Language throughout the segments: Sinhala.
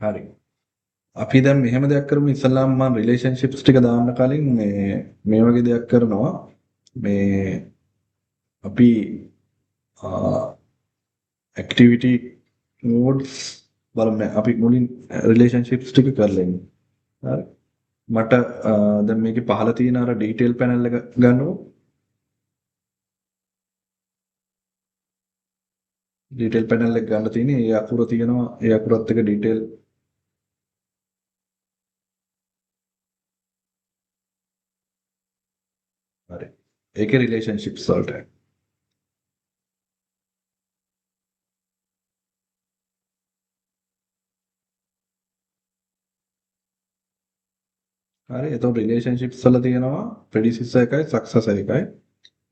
හරි. අපි දැන් මෙහෙම දෙයක් කරමු ඉස්සල්ලාම මම රිලේෂන්ෂිප්ස් ටික දාන්න කලින් මේ වගේ දෙයක් කරනවා. මේ අපි ඇක්ටිවිටි නෝඩ්ස් බලමු. අපි මුලින් රිලේෂන්ෂිප්ස් ටික කරලා ඉමු. හරි. මට දැන් මේකේ පහළ තියෙන අර ඩීටේල් පැනල් එක ගන්නකො. ඩීටේල් පැනල් එක ගන්න තියෙන්නේ ඒ අකුර තියෙනවා. ඒ අකුරත් එක ඩීටේල් හරි. ඒකේ රිලේෂන්ෂිප්ස් වලට. හරි. එතකොට රිලේෂන්ෂිප්ස් වල තියෙනවා ප්‍රෙඩිසිසර් එකයි සක්සසර් එකයි.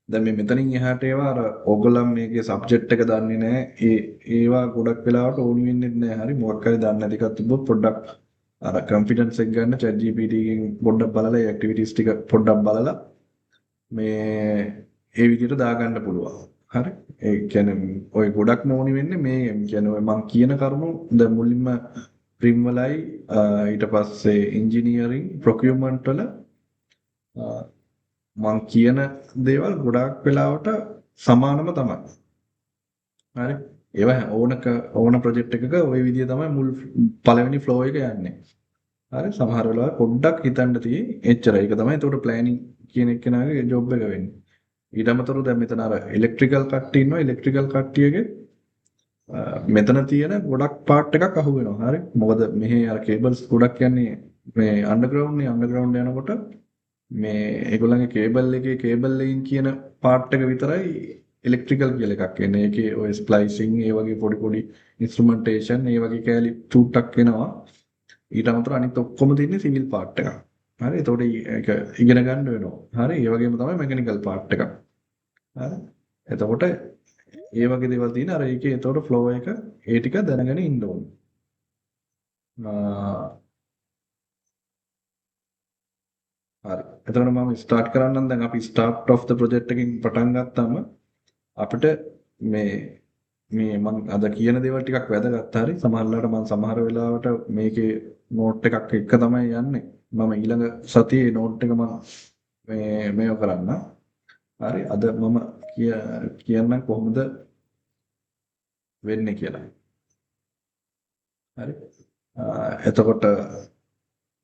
දැන් මේ මෙතනින් එහාට ඒවා අර ඕගොල්ලන් මේකේ සබ්ජෙක්ට් එක දන්නේ නැහැ. ඒවා ගොඩක් වෙලාවට ඕනි වෙන්නේ නැහැ. හරි. මොකක් හරි දන්නේ නැති එකක් තිබ්බොත් පොඩ්ඩක් අර කන්ෆිඩන්ස් එක ගන්න chat GPT එකෙන් පොඩ්ඩක් බලලා ඒ ඇක්ටිවිටීස් ටික පොඩ්ඩක් බලලා මේ ඒ විදිහට දාගන්න පුළුවන්. හරි. ඒ කියන්නේ ඔය ගොඩක් ඕනි වෙන්නේ මේ කියන්නේ ඔය මම කියන කරුණු දැන් මුලින්ම ප්‍රිම් වලයි ඊට පස්සේ ඉංජිනියරින් ප්‍රොකියුමන්ට් වල මං කියන දේවල් ගොඩාක් වෙලාවට සමානම තමයි. හරි. ඒවා ඕන ප්‍රොජෙක්ට් එකක ওই විදිය තමයි මුල් පළවෙනි ෆ්ලෝ එක යන්නේ. හරි. සමහර වෙලාවට පොඩ්ඩක් හිතන්න තියෙයි. එච්චරයි. ඒක තමයි ඒකට ප්ලෑනින් කියන එක්කෙනාගේ ජොබ් එක වෙන්නේ. ඊට අමතරව දැන් මෙතන අර ඉලෙක්ට්‍රිකල් කට්ටිය ඉන්නවා. ඉලෙක්ට්‍රිකල් කට්ටියගේ මෙතන තියෙන ගොඩක් පාර්ට් එකක් අහු වෙනවා. හරි. මොකද මෙහි අර කේබල්ස් ගොඩක් යන්නේ මේ අන්ඩර්ග්‍රවුන්ඩ් යනකොට මේ ඒගොල්ලන්ගේ කේබල් එකේ කේබල් ලේන් කියන පාර්ට් එක විතරයි ඉලෙක්ට්‍රිකල් කියලා එකක් එන්නේ. ඒකේ ඔය ස්ප්ලයිසිං ඒ වගේ පොඩි ඉන්ස්ට්‍රුමන්ටේෂන් ඒ වගේ කෑලි චූට්ටක් එනවා. ඊට අමතරව අනිත් ඔක්කොම තියෙන්නේ සිවිල් පාර්ට් එකක්. හරි. ඒතකොට ඒක ඉගෙන ගන්න වෙනවා. හරි. ඒ වගේම තමයි මෙකැනිකල් පාර්ට් එකක්. හරි. එතකොට ඒ වගේ දේවල් තියෙන අර ඒකේ එතකොට ෆ්ලෝ එක ඒ ටික දැනගෙන ඉන්න ඕනේ. හරි. එතකොට මම ස්ටාර්ට් කරන්නම්. දැන් අපි ස්ටාර්ට් ඔෆ් ද ප්‍රොජෙක්ට් එකකින් පටන් ගත්තාම අපිට මේ මම අද කියන දේවල් ටිකක් වැදගත්. හරි. සමහරවිට මම සමහර වෙලාවට මේකේ නෝට් එකක් එක තමයි යන්නේ. මම ඊළඟ සතියේ නෝට් එක මම මේව කරන්න. හරි. අද මම කියන්නම් කොහොමද වෙන්නේ කියලා. හරි. එතකොට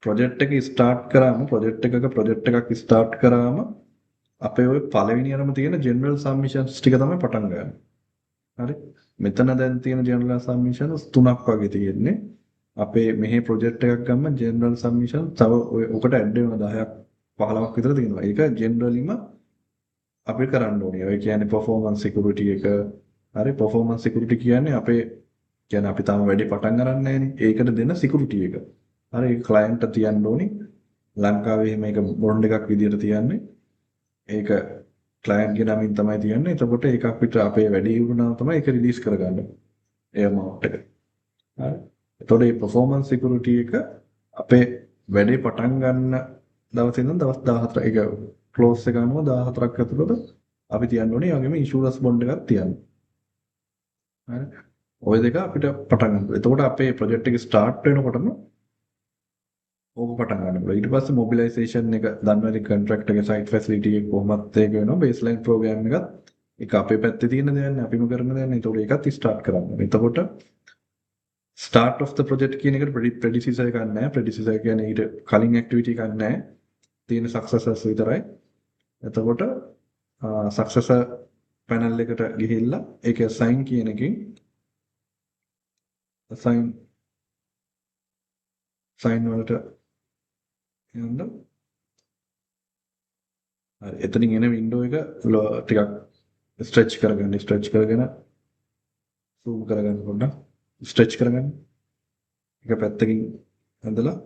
ප්‍රොජෙක්ට් එක ස්ටාර්ට් කරාම ප්‍රොජෙක්ට් එකක් ස්ටාර්ට් කරාම අපේ ওই පළවෙනියටම තියෙන ජෙනරල් සම්මිෂන්ස් ටික තමයි පටන් ගන්න. හරි. මෙතන දැන් තියෙන ජෙනරල් සම්මිෂන්ස් තුනක් වගේ තියෙන්නේ. අපේ මෙහි ප්‍රොජෙක්ට් එකක් ගම්ම ජෙනරල් සම්මිෂන් තව ඔකට ඇඩ් වෙන 10ක් 15ක් විතර තියෙනවා. ඒක ජෙනරලිම අපි කරන්න ඕනේ. ඔය කියන්නේ performance security එක. හරි. performance security කියන්නේ කියන්නේ අපි තාම වැඩි පටන් ගන්න නැහැනේ. ඒකට දෙන security එක. හරි. ඒක client තියන්න ඕනේ. ලංකාවේ මේක බොන්ඩ් එකක් විදියට තියන්නේ. ඒක ක්ලයන්ට් ගේ නමින් තමයි තියන්නේ. එතකොට ඒක අපිට අපේ වැඩි වුණාම තමයි ඒක රිලීස් කරගන්න. ඒ amount එක. හරි. එතකොට මේ performance security එක අපේ වැඩේ පටන් ගන්න දවසේ ඉඳන් දවස් 14 ඒක ක්ලෝස් එක අනුව 14ක් ඇතුළත අපි තියන්න ඕනේ. ඒ වගේම ඉන්ෂුරන්ස් බොන්ඩ් එකක් තියන්න. හරි. ওই දෙක අපිට පටන් ගන්න. එතකොට අපේ ප්‍රොජෙක්ට් එක ස්ටාර්ට් වෙනකොටම ඕක පටන් ගන්න පුළුවන්. ඊට පස්සේ මොබිලයිසේෂන් එක දන්නවනේ කොන්ට්‍රැක්ට් එකේ සයිට් ෆැසිලිටි එක කොහොමද ඒක වෙනවා. බේස්ලයින් ප්‍රෝග්‍රෑම් එකත් ඒක අපේ පැත්තේ තියෙන දෙයක් නේ අපිම කරන දෙයක් නේ. ඒතකොට ඒකත් ස්ටාර්ට් කරන්න. එතකොට start of the project කියන එකට predecessor එකක් නැහැ. predecessor කියන්නේ ඊට කලින් activity එකක් නැහැ. තියෙන successors විතරයි. එතකොට successor panel එකට ගිහිල්ලා ඒක assign කියන එකෙන් assign වලට යන්න. හරි. එතනින් එන window එක ටිකක් stretch කරගෙන zoom කරගන්න පොඩ්ඩක් stretch කරගන්න. එක පැත්තකින් ඇඳලා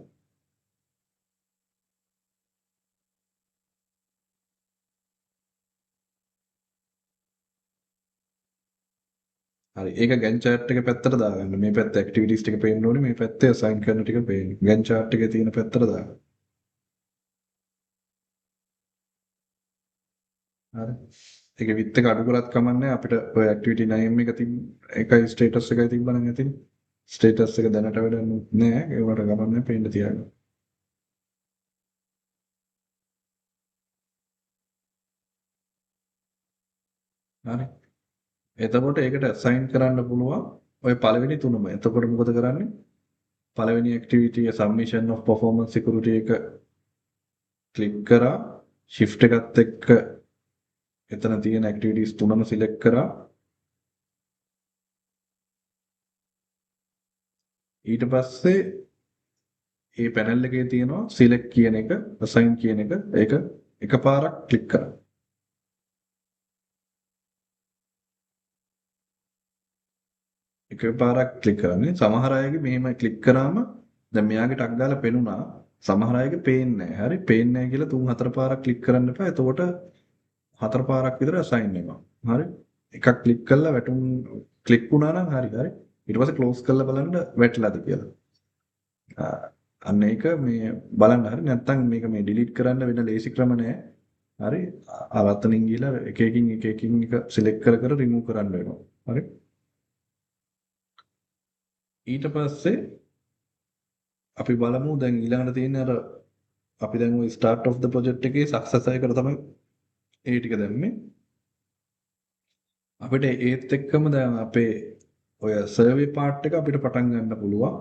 හරි. ඒක Gantt chart එක පැත්තට දාගන්න. මේ පැත්තේ activities ටික පේන්න ඕනේ. මේ පැත්තේ assign කරන ටික පේන්නේ. Gantt chart එකේ තියෙන පැත්තට දාගන්න. හරි. ඒකේ width එක අඩු කරත් කමන්නේ අපිට ඔය activity name එක එකයි status එකයි තිබ්බනම් ඇතිනේ. ස්ටේටස් එක දැනට වැඩක් නෑ. ඒවට ගමන් පේන්න තියාගන්න. හරි. එතකොට ඒකට assign කරන්න පුළුවන් ඔය පළවෙනි තුනම. එතකොට මොකද කරන්නේ? පළවෙනි activity submission of performance security එක ක්ලික් කරා shift එකත් එක්ක එතන තියෙන activities තුනම select කරා ඊට පස්සේ මේ panel එකේ තියෙනවා select කියන එක assign කියන එක ඒක එකපාරක් ක්ලික් කරා එකපාරක් ක්ලික් කරන්නේ සමහර අයගේ මෙහෙම ක්ලික් කරාම දැන් මෙයාගේ ටක් ගාලා පෙනුණා සමහර අයගේ පේන්නේ නැහැ හරි පේන්නේ නැහැ කියලා 3-4 පාරක් ක්ලික් කරන්න එපා එතකොට 4 පාරක් විතර assign වෙනවා හරි එකක් ක්ලික් කරලා වැටුම් ක්ලික් වුණා නම් හරි ඊට පස්සේ close කරලා බලන්න වැටලාද කියලා අන්න ඒක මේ බලන්න හරි නැත්නම් මේක මේ delete කරන්න වෙන ලේසි ක්‍රම නැහැ හරි ආවර්තනින් ගිහලා එක එකකින් එක select කර කර remove කරන්න වෙනවා හරි ඊට පස්සේ අපි බලමු දැන් ඊළඟට තියෙන අර අපි දැන් ওই start of the project එකේ success එකට තමයි ඒ ටික දැම්මේ අපිට ඒත් එක්කම දැන් අපේ ඔය survey part එක අපිට පටන් ගන්න පුළුවන්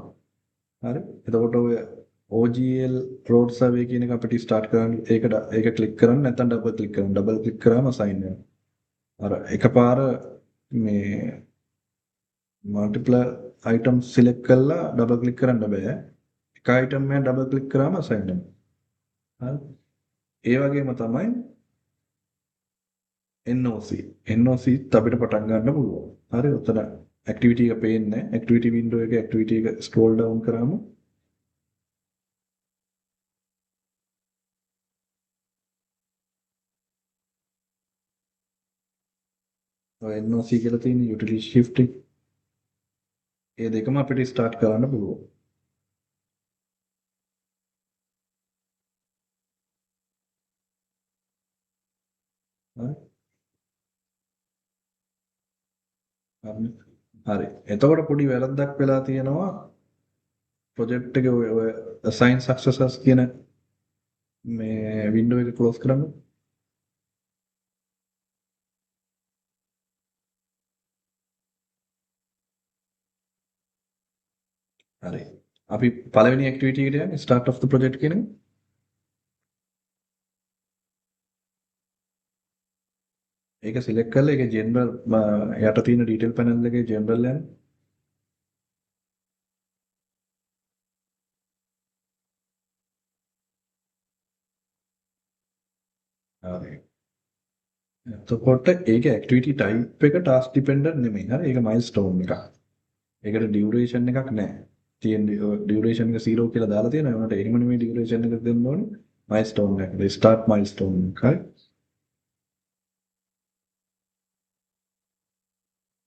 හරි එතකොට ඔය OGL road survey කියන එක අපිට start කරන්න ඒක click කරන්න නැත්නම් double click කරන්න double click කරාම assign වෙනවා අර එකපාර මේ multiple items select කරලා double click කරන්න බෑ එක item එකක් double click කරාම assign වෙනවා හරි ඒ වගේම තමයි NOC අපිට පටන් ගන්න පුළුවන් හරි උතන activity එක පේන්නේ activity window එකේ activity එක scroll down කරාම ඔය NOC කියලා තියෙන utility shift එක ඒ දෙකම අපිට start කරන්න පුළුවන් හරි එතකොට පොඩි වැරද්දක් වෙලා තියෙනවා ප්‍රොජෙක්ට් එකේ ඔය assign successes කියන මේ window එක close කරන්න හරි අපි පළවෙනි activity එකට යන්නේ start of the project කියන එක ඒක select කරලා ඒක general යට තියෙන detail panel එකේ general යන හරි එතකොට ඒකේ activity type එක task dependent නෙමෙයි හරි ඒක milestone එකක් ඒකට duration එකක් නැහැ තියෙන duration එක 0 කියලා දාලා තියෙනවා ඒකට එහෙම නෙමෙයි duration එක දෙන්න ඕනේ milestone එකකට start milestone එක හරි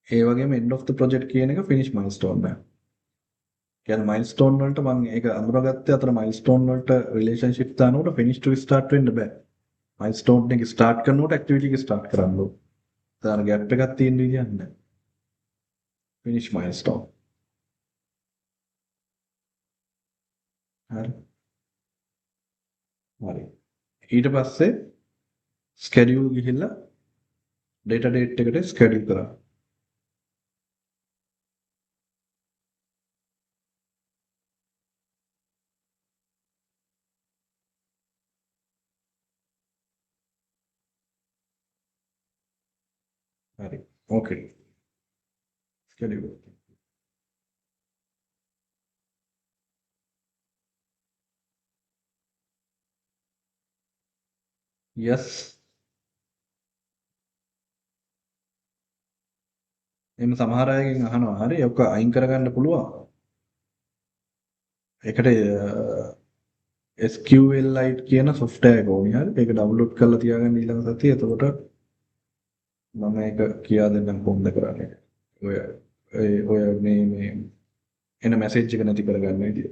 ඒ වගේම end of the project කියන එක finish milestone එක. කියන්නේ milestone වලට මම ඒක අඳුරගත්තේ අතර milestone වලට relationship දානකොට finish to start වෙන්න බෑ. milestone එක start කරනකොට activity එක start කරන්න ඕන. දාන gap එකක් තියෙන විදියක් නෑ. finish milestone. හරි. හරි. ඊට පස්සේ schedule ගිහිල්ලා data date එකට schedule කරා. හරි. okay. schedule. yes. එන්න සමහර අයගෙන් අහනවා හරි ඔක අයින් කරගන්න පුළුවන්. ඒකට SQLite කියන software එක ඕනේ හරි. ඒක download කරලා තියාගන්න ඊළඟ සතියේ. එතකොට මම ඒක කියා දෙන්නම් කොහොමද කරන්නේ. ඔය මේ එන message එක නැති කරගන්න විදිය.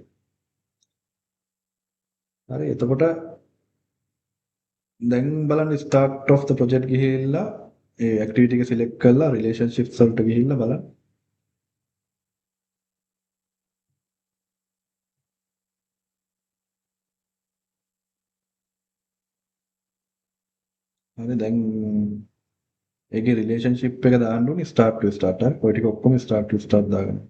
හරි. එතකොට දැන් බලන්න start of the project ගිහිල්ලා ඒ activity එක select කරලා relationships වලට ගිහිල්ලා බලන්න. හරි දැන් ඒකේ රිලේෂන්ෂිප් එක දාන්න ඕනේ start to start. හරි ඔය ටික ඔක්කොම start to start දාගන්න.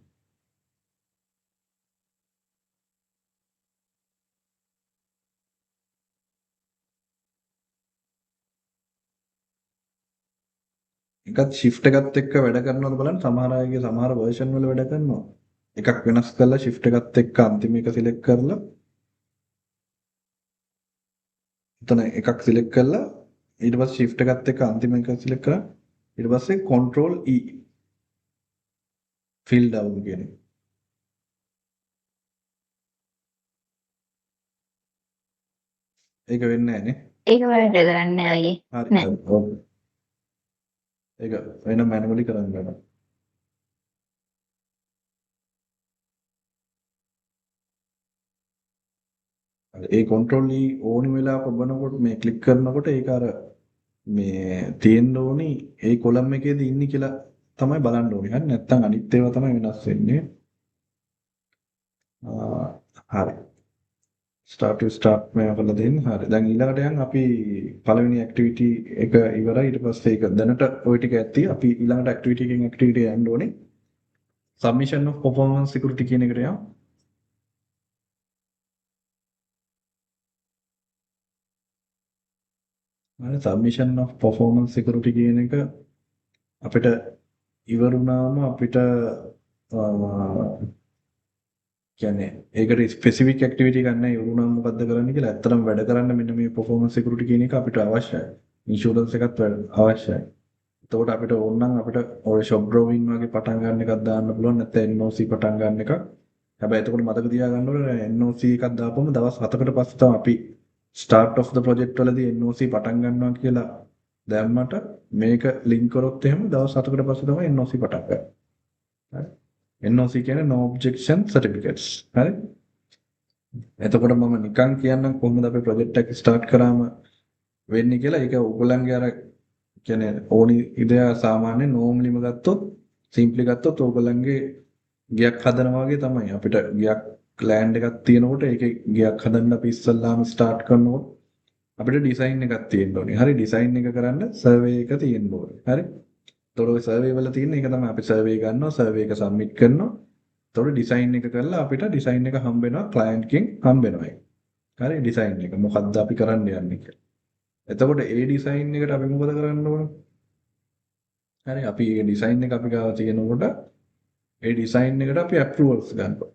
එකත් shift එකත් එක්ක වැඩ කරනවද බලන්න. සමහර අයගේ සමහර version වල වැඩ කරනවා. එකක් වෙනස් කරලා shift එකත් එක්ක අන්තිම එක select කරලා එතන එකක් select කරලා ඊට පස්සේ shift එකත් එක්ක අන්තිම එක select කරා ඊට පස්සේ control E fill down කියන එක. ඒක වෙන්නේ නැහැ නේ. ඒක වැඩ කරන්නේ නැහැ. හරි හරි. ඔව්. ඒක වෙන manually කරන්න බෑ. ඒ control E ඕනි වෙලාවක ඔබනකොට මේ ක්ලික් කරනකොට ඒක අර මේ තියෙන්න ඕනි ඒ කොලම් එකේදී ඉන්නේ කියලා තමයි බලන්න ඕනේ. හරි නැත්නම් අනිත් ඒවා තමයි වෙනස් වෙන්නේ. හරි. start to start මේව කරලා දෙන්න. හරි. දැන් ඊළඟට යන් අපි පළවෙනි activity එක ඉවරයි. ඊට පස්සේ ඒක දැනට ওই ටික ඇත්ති. අපි ඊළඟට activity එකෙන් activity යන්න ඕනේ. submission of performance security කියන එකට යමු. හරි submission of performance security කියන එක අපිට ඉවරුනාම අපිට කියන්නේ ඒකට ස්පෙસિෆික් ඇක්ටිවිටි එකක් නැහැ ඉවරුනාම මොකද්ද කරන්න කියලා. ඇත්තටම වැඩ කරන්න මෙන්න මේ performance security කියන එක අපිට අවශ්‍යයි. ඉන්ෂුරන්ස් එකත් අවශ්‍යයි. එතකොට අපිට ඕන නම් අපිට ඔය shop drawing වගේ පටන් ගන්න එකක් දාන්න පුළුවන්. නැත්නම් NOC පටන් ගන්න එකක්. හැබැයි එතකොට මතක තියාගන්න ඕනේ NOC එකක් දාපුවම දවස් 7කට පස්සේ තමයි අපි start of the project වලදී NOC පටන් ගන්නවා කියලා දැම්මට මේක ලින්ක් කරොත් එහෙම දවස් 7කට පස්සේ තමයි NOC පටන් ගන්න. හරි. NOC කියන්නේ no objection certificates. හරි. එතකොට මම නිකන් කියන්නම් කොහොමද අපි project එක start කරාම වෙන්නේ කියලා. ඒක ඕගොල්ලන්ගේ අර කියන්නේ ඕනි ඉදයා සාමාන්‍ය normally ගත්තොත් simply ගත්තොත් ඕගොල්ලන්ගේ ගියක් හදනවා වගේ තමයි. අපිට ගියක් land එකක් තියෙනකොට ඒකේ ගියක් හදන්න අපි ඉස්සල්ලාම start කරනකොට අපිට design එකක් තියෙන්න ඕනේ. හරි design එක කරන්න survey එක තියෙන්න ඕනේ. හරි. එතකොට ඔය survey වල තියෙන එක තමයි අපි survey ගන්නවා, survey එක submit කරනවා. එතකොට design එක කරලා අපිට design එක හම්බ වෙනවා client කෙන් හම්බ වෙනවා ඒක. හරි design එක මොකද්ද අපි කරන්න යන්නේ කියලා. එතකොට ඒ design එකට අපි මොකද කරන්න ඕන? හරි අපි ඒ design එක අපි ගාව තියෙනකොට ඒ design එකට අපි approvals ගන්නවා.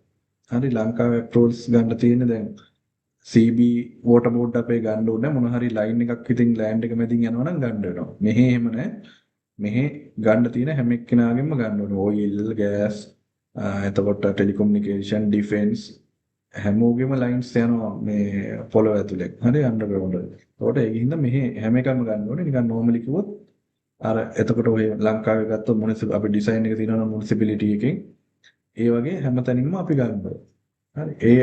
හරි ලංකාවේ approvals ගන්න තියෙන්නේ දැන් CB water board අපේ ගන්න ඕනේ මොන හරි line එකක් ඉතින් land එක මැදින් යනවා නම් ගන්න වෙනවා. මෙහෙ එහෙම නැහැ. මෙහෙ ගන්න තියෙන හැම එක්කෙනාගෙම ගන්න ඕනේ. oil, gas, එතකොට telecommunication, defense හැමෝගෙම lines යනවා මේ පොළොව ඇතුලේ. හරි underground වල. ඒකට ඒකින්ද මෙහෙ හැම එකම ගන්න ඕනේ. නිකන් normally කිව්වොත් අර එතකොට ඔය ලංකාවේ ගත්තොත් අපි design එක තියෙනවා නම් municipality එකෙන් ඒ වගේ හැමතැනින්ම අපි ගන්නවා. හරි. ඒ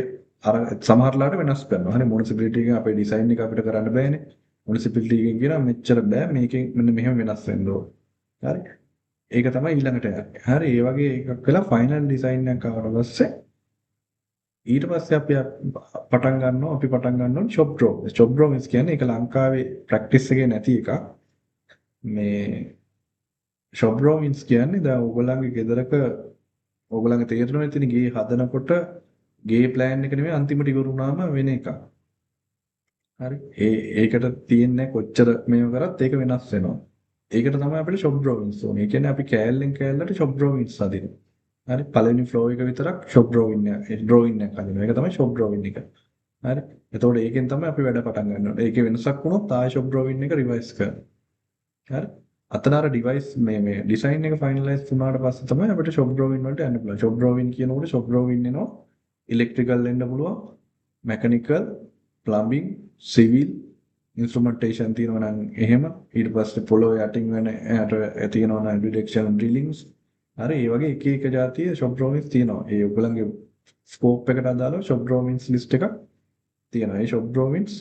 අර සමහරලාට වෙනස් කරනවා. හරි municipality එකෙන් අපේ design එක අපිට කරන්න බෑනේ. municipality එකෙන් කියනවා මෙච්චර බෑ මේකෙන් මෙන්න මෙහෙම වෙනස් වෙන්න ඕන. හරි. ඒක තමයි ඊළඟට යන්නේ. හරි. ඒ වගේ එකක් වෙලා final design එකක් ආවට පස්සේ ඊට පස්සේ අපි පටන් ගන්නවා shop drawings. shop drawings කියන්නේ ඒක ලංකාවේ practice එකේ නැති එකක්. මේ shop drawings කියන්නේ දැන් ඕගොල්ලන්ගේ ගෙදරක ඕගොල්ලන්ගේ තේරෙනවා ඉතින් ගේ හදනකොට ගේ plan එක නෙමෙයි අන්තිමට ඉවරුනාම වෙන එකක්. හරි. ඒකට තියෙන්නේ කොච්චර මේව කරත් ඒක වෙනස් වෙනවා. ඒකට තමයි අපිට shop drawings ඕනේ. ඒ කියන්නේ අපි කෑල්ලෙන් කෑල්ලට shop drawings හදිනවා. හරි. පළවෙනි flow එක විතරක් shop drawing එක හදිනවා. ඒක තමයි shop drawing එක. හරි. එතකොට ඒකෙන් තමයි අපි වැඩ පටන් ගන්න ඕනේ. ඒකේ වෙනසක් වුණොත් ආයෙ shop drawing එක revise කරනවා. හරි. අතන අර device මේ design එක finalize වුණාට පස්සේ තමයි අපිට shop drawing වලට යන්න පුළුවන්. shop drawing කියනකොට shop drawing එනවා electrical වෙන්න පුළුවන්, mechanical, plumbing, civil, instrumentation තියෙනවා නම් එහෙම ඊට පස්සේ පොළොව යටින් වෙන යට තියෙනවා නම් direction drillings හරි ඒ වගේ එක එක જાතිය shop drawings තියෙනවා. ඒ ඔයගලගේ scope එකට අදාළව shop drawings list එකක් තියෙනවා. ඒ shop drawings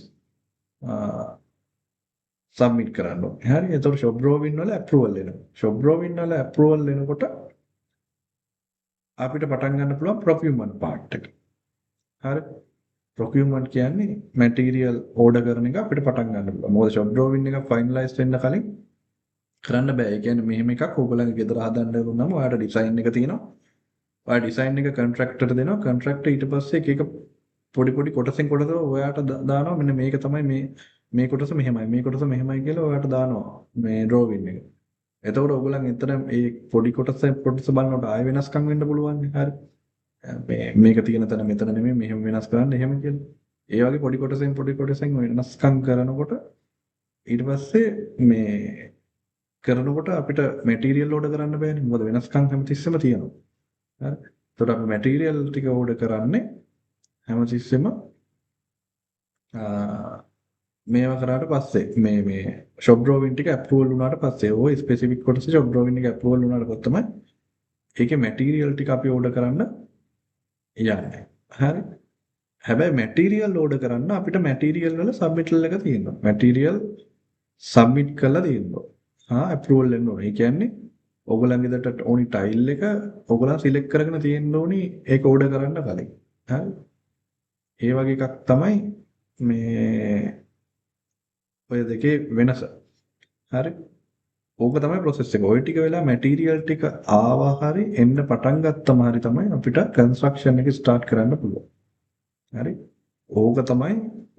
submit කරන්න ඕනේ. හරි. එතකොට shop drawing වල approval එනවා. shop drawing වල approval එනකොට අපිට පටන් ගන්න පුළුවන් procurement part එක. හරි. procurement කියන්නේ material order කරන එක අපිට පටන් ගන්න පුළුවන්. මොකද shop drawing එක finalize වෙන්න කලින් කරන්න බෑ. ඒ කියන්නේ මෙහෙම එකක් ඕගොල්ලන්ගේ ගෙදර හදන්න දුන්නාම ඔයාලට ඩිසයින් එක තියෙනවා. ඔයා ඩිසයින් එක කන්ට්‍රැක්ටර්ට දෙනවා. කන්ට්‍රැක්ටර් ඊට පස්සේ එක එක පොඩි පොඩි කොටසෙන් කොටස ඔයාට දානවා. මෙන්න මේක තමයි මේ කොටස මෙහෙමයි. මේ කොටස මෙහෙමයි කියලා ඔයාට දානවා. මේ drawing එක. එතකොට ඔයගොල්ලන් එතන මේ පොඩි කොටස බලනකොට ආයෙ වෙනස්කම් වෙන්න පුළුවන්. හරි. මේක තියෙන තැන මෙතන නෙමෙයි මෙහෙම වෙනස් කරන්න එහෙම කියලා. ඒ වගේ පොඩි කොටසෙන් වෙනස්කම් කරනකොට ඊට පස්සේ මේ කරනකොට අපිට මැටීරියල් ඕඩර් කරන්න බෑනේ. මොකද වෙනස්කම් හැමතිස්සෙම තියෙනවා. හරි. එතකොට අපි මැටීරියල් ටික ඕඩර් කරන්නේ හැමතිස්සෙම මේවා කරාට පස්සේ මේ shop drawing ටික approval වුණාට පස්සේ ওই specific කොටස shop drawing එක approval වුණාට පස්සේ තමයි ඒකේ මැටීරියල් ටික අපි ඕඩර් කරන්න යන්නේ. හරි. හැබැයි මැටීරියල් ඕඩර් කරන්න අපිට මැටීරියල් වල සබ්මිටල් එක තියෙනවා. මැටීරියල් සබ්මිට් කරලා තියෙනවා. approval වෙන්න ඕනේ. ඒ කියන්නේ ඔයගොල්ලන්ගේ දට ඕනි ටයිල් එක ඔයගොල්ලන් සිලෙක්ට් කරගෙන තියෙන්න ඕනි ඒක ඕඩර් කරන්න කලින්. හරි. ඒ වගේ එකක් තමයි මේ ඔය දෙකේ වෙනස. හරි. ඕක තමයි process එක. ওই ටික වෙලා මැටීරියල් ටික ආවා හරි එන්න පටන් ගත්තම හරි තමයි අපිට කන්ස්ට්‍රක්ෂන් එක ස්ටාර්ට් කරන්න පුළුවන්. හරි. ඕක තමයි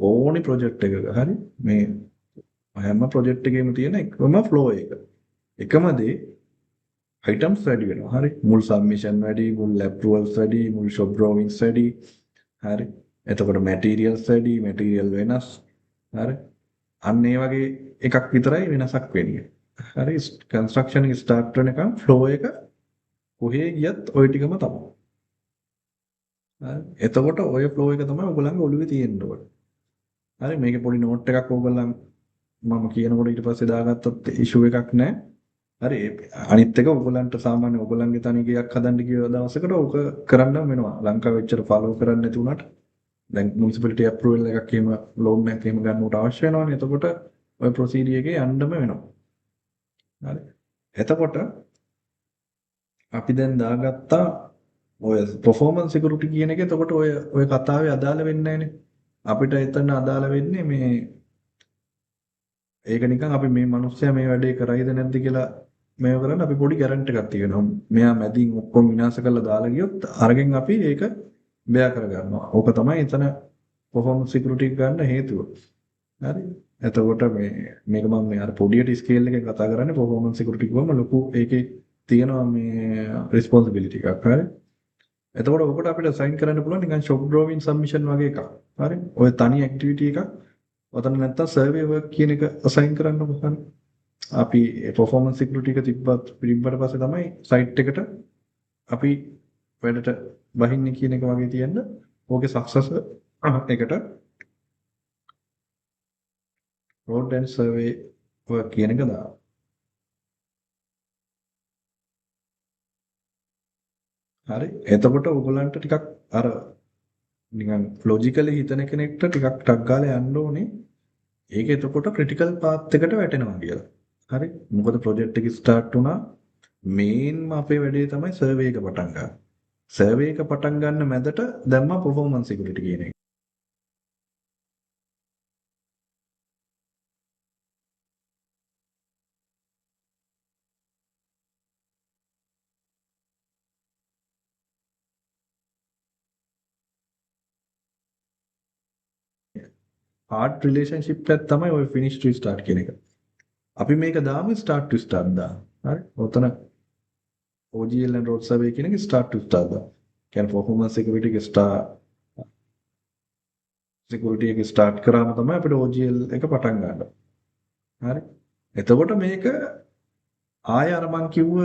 ඕනි ප්‍රොජෙක්ට් එකක. හරි. මේ හැම ප්‍රොජෙක්ට් එකේම තියෙන එකම ෆ්ලෝ එක. එකම දේ items වැඩි වෙනවා. හරි. මුල් submission වැඩි, මුල් approvals වැඩි, මුල් shop drawings වැඩි. හරි. එතකොට materials වැඩි, material වෙනස්. හරි. අන්න ඒ වගේ එකක් විතරයි වෙනසක් වෙන්නේ. හරි. කන්ස්ට්‍රක්ෂන් එක ස්ටාර්ට් වෙනකම් ෆ්ලෝ එක කොහේ ගියත් ওই ටිකම තමයි. හරි. එතකොට ওই ෆ්ලෝ එක තමයි ඔයගොල්ලන්ගේ ඔළුවේ තියෙන්න ඕනේ. හරි. මේකේ පොඩි නෝට් එකක් ඔයගොල්ලන් මම කියනකොට ඊට පස්සේ දාගත්තොත් ඉෂුව එකක් නැහැ. හරි. අනිත් එක ඔයගොල්ලන්ට සාමාන්‍ය ඔයගොල්ලන්ගේ තනි ගයක් හදන්න ගිය දවසකට ඕක කරන්න වෙනවා. ලංකාවේ එච්චර ෆලෝ කරන්න නැති වුණාට දැන් මුනිසිපැලිටි අප්‍රූවල් එකක් එහෙම ලෝන් එකක් එහෙම ගන්නවට අවශ්‍ය වෙනවනේ. එතකොට ඔය ප්‍රොසීඩියර් එකේ යන්නම වෙනවා. හරි. එතකොට අපි දැන් දාගත්තා ඔය performance security කියන එක. එතකොට ඔය කතාවේ අදාළ වෙන්නේ නැහනේ. අපිට එතන අදාළ වෙන්නේ මේ ඒක නිකන් අපි මේ මිනිස්සයා මේ වැඩේ කරයිද නැද්ද කියලා මේව කරන්න අපි පොඩි ගැරන්ටි එකක් තියෙනවා. මෙයා මැදින් ඔක්කොම විනාශ කරලා දාලා ගියොත් අරගෙන අපි ඒක බෑ කරගන්නවා. ඕක තමයි එතන performance security ගන්න හේතුව. හරි. එතකොට මේක මම මේ අර පොඩියට ස්කේල් එකේ කතා කරන්නේ performance security කිව්වම ලොකු ඒකේ තියෙනවා මේ responsibility එකක්. හරි. එතකොට ඔකට අපිට assign කරන්න පුළුවන් නිකන් shop drawing submission වගේ එකක්. හරි. ඔය තනි activity එකක්. ඔතන නැත්තම් survey work කියන එක assign කරන්න පුළුවන්. අපි performance security එක තිබ්බට පස්සේ තමයි site එකට අපි වැඩට බහින්නේ කියන එක වගේ තියෙන්න. ඕකේ success එකට road and survey work කියන එක දාන්න. හරි. එතකොට ඔයගොල්ලන්ට ටිකක් අර නිකන් ලොජිකලි හිතන කෙනෙක්ට ටිකක් ටක් ගාලා යන්න ඕනේ. ඒක එතකොට ක්‍රිටිකල් පාත් එකට වැටෙනවා කියලා. හරි. මොකද ප්‍රොජෙක්ට් එක ස්ටාර්ට් වුණා. මේන්ම අපේ වැඩේ තමයි සර්වේ එක පටන් ගන්න. සර්වේ එක පටන් ගන්න මැදට දැම්මා performance security කියන එක. hard relationship එකක් තමයි ওই finish to start කියන එක. අපි මේක දාමු start to start දාන්න. හරි. ඔතන OGL and road survey කියන එක start to start දාන්න. කියන්නේ performance security එක security එක start කරාම තමයි අපිට OGL එක පටන් ගන්න. හරි. එතකොට මේක ආය අර මං කිව්ව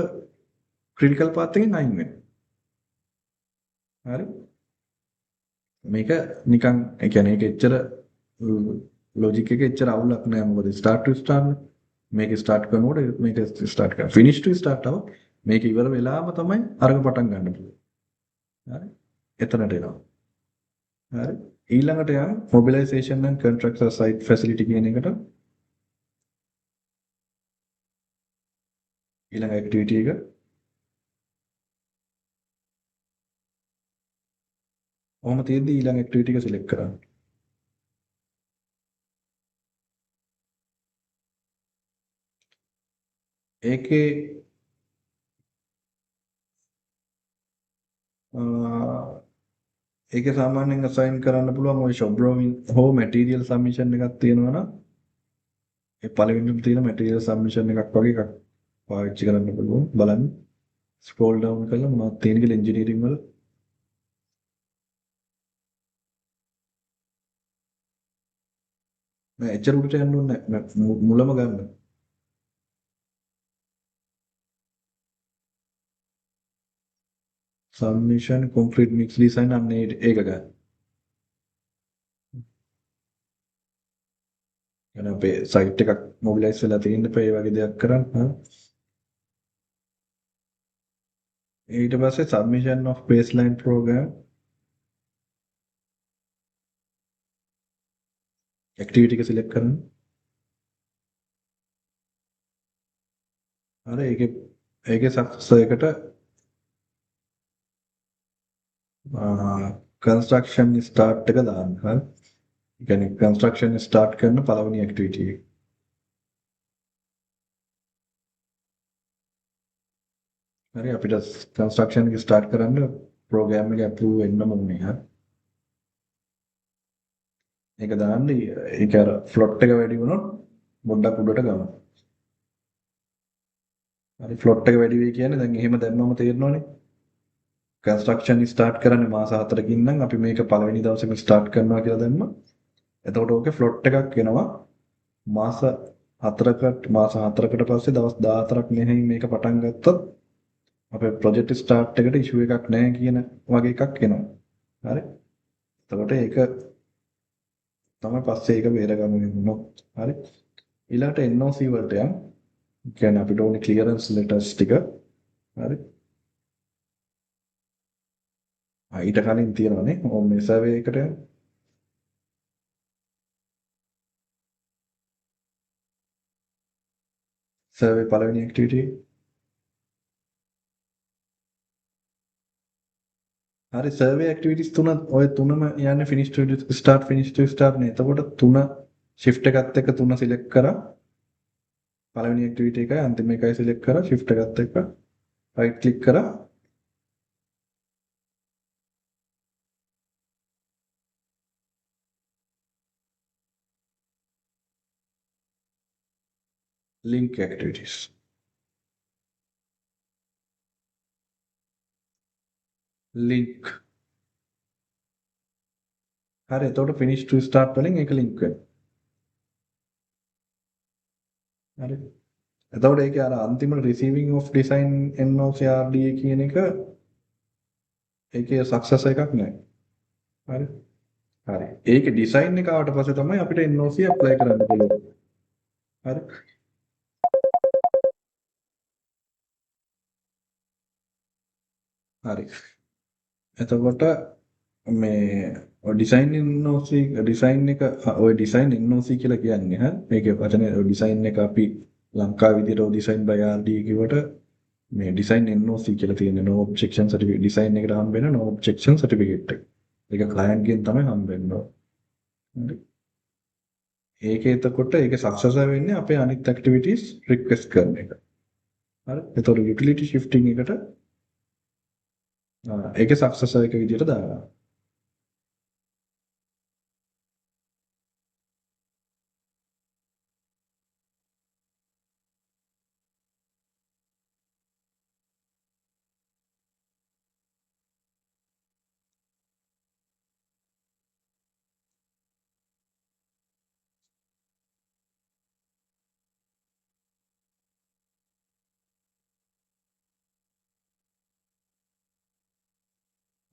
critical path එකෙන් අයින් වෙනවා. හරි. මේක නිකන් ඒ කියන්නේ ඒක එච්චර ලොජික් එක එච්චර අවුලක් නෑ. මොකද start to start මේක start කරනකොට මේක start කරා finish to start ආව මේක ඉවර වෙලාම තමයි අරක පටන් ගන්න පුළුවන්. හරි. එතනට එනවා. හරි. ඊළඟට යන mobilization and contractor site facility කියන එකට ඊළඟ activity එක ඔහොම තියෙද්දි ඊළඟ ඇක්ටිවිටි එක සිලෙක්ට් කරන්න. ඒකේ ඒකේ සාමාන්‍යයෙන් assign කරන්න පුළුවන් ওই shop drawing හෝ material submission එකක් තියෙනවා නම් ඒ පළවෙනිම තියෙන material submission එකක් වගේ එකක් පාවිච්චි කරන්න පුළුවන්. බලන්න scroll down කරලා මොනවද තියෙන කියලා engineering වල නෑ එච්චර උඩට යන්න ඕනේ නෑ මුලම ගන්න. submission complete mix design අන්න ඒක ගන්න. එන අපේ site එකක් mobilize වෙලා තියෙන්න එපා ඒ වගේ දෙයක් කරන්න. ඊට පස්සේ submission of baseline program activity එක select කරන්න. හරි ඒකේ success එකට construction start එක දාන්න. හරි. ඒ කියන්නේ construction start කරන පළවෙනි activity එක. හරි අපිට construction එක start කරන්න program එක approve වෙන්නම ඕනේ. හරි. ඒක දාන්න ඒක අර float එක වැඩි වුණොත් පොඩ්ඩක් උඩට ගමු. හරි float එක වැඩි වෙයි කියන්නේ දැන් එහෙම දැම්මම තේරෙනවනේ. construction start කරන්නේ මාස 4කින් නම් අපි මේක පළවෙනි දවසේම start කරනවා කියලා දැම්මා. එතකොට ඕකේ float එකක් එනවා. මාස 4කට පස්සේ දවස් 14ක් මෙහෙන් මේක පටන් ගත්තොත් අපේ project start එකට issue එකක් නැහැ කියන වගේ එකක් එනවා. හරි. එතකොට ඒක තමයි පස්සේ ඒක බේරගන්න වෙනවා. හරි. ඊළඟට NOC වලට යන්න. කියන්නේ අපිට ඕනේ clearance letters ටික. හරි. ඊට කලින් තියෙනවානේ. ඕම මේ survey එකට යන්න. survey පළවෙනි activity. හරි survey activities තුන ඔය තුනම යන්නේ finish to start නේ. එතකොට තුන shift එකත් එක්ක තුන select කරා. පළවෙනි activity එකයි අන්තිම එකයි select කරා shift එකත් එක්ක right click කරා. link activities. link. හරි එතකොට finish to start වලින් ඒක link වෙනවා. හරි. එතකොට ඒකේ අර අන්තිම receiving of design NOC RDA කියන එක ඒකේ success එකක් නෑ. හරි. හරි. ඒකේ design එක ආවට පස්සේ තමයි අපිට NOC apply කරන්න පුළුවන්. හරි. හරි. එතකොට මේ ඩිසයින් NOC ඩිසයින් එක ඔය ඩිසයින් NOC කියලා කියන්නේ හරි මේකේ වචනේ ඩිසයින් එක අපි ලංකාව විදියට ඩිසයින් by RD කිව්වට මේ ඩිසයින් NOC කියලා තියෙන්නේ no objection certificate ඩිසයින් එකට හම්බ වෙන no objection certificate එක. ඒක client ගෙන් තමයි හම්බ වෙන්නේ. හරි. ඒකේ එතකොට ඒකේ success වෙන්නේ අපේ අනිත් activities request කරන එක. හරි. එතකොට utility shifting එකට ඒකේ success එක විදියට දානවා.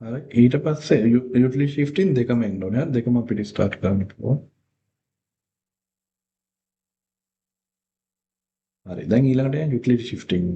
හරි ඊට පස්සේ utility shifting දෙකම එන්න ඕනේ. දෙකම අපිට start කරන්න පුළුවන්. හරි දැන් ඊළඟට යන utility shifting.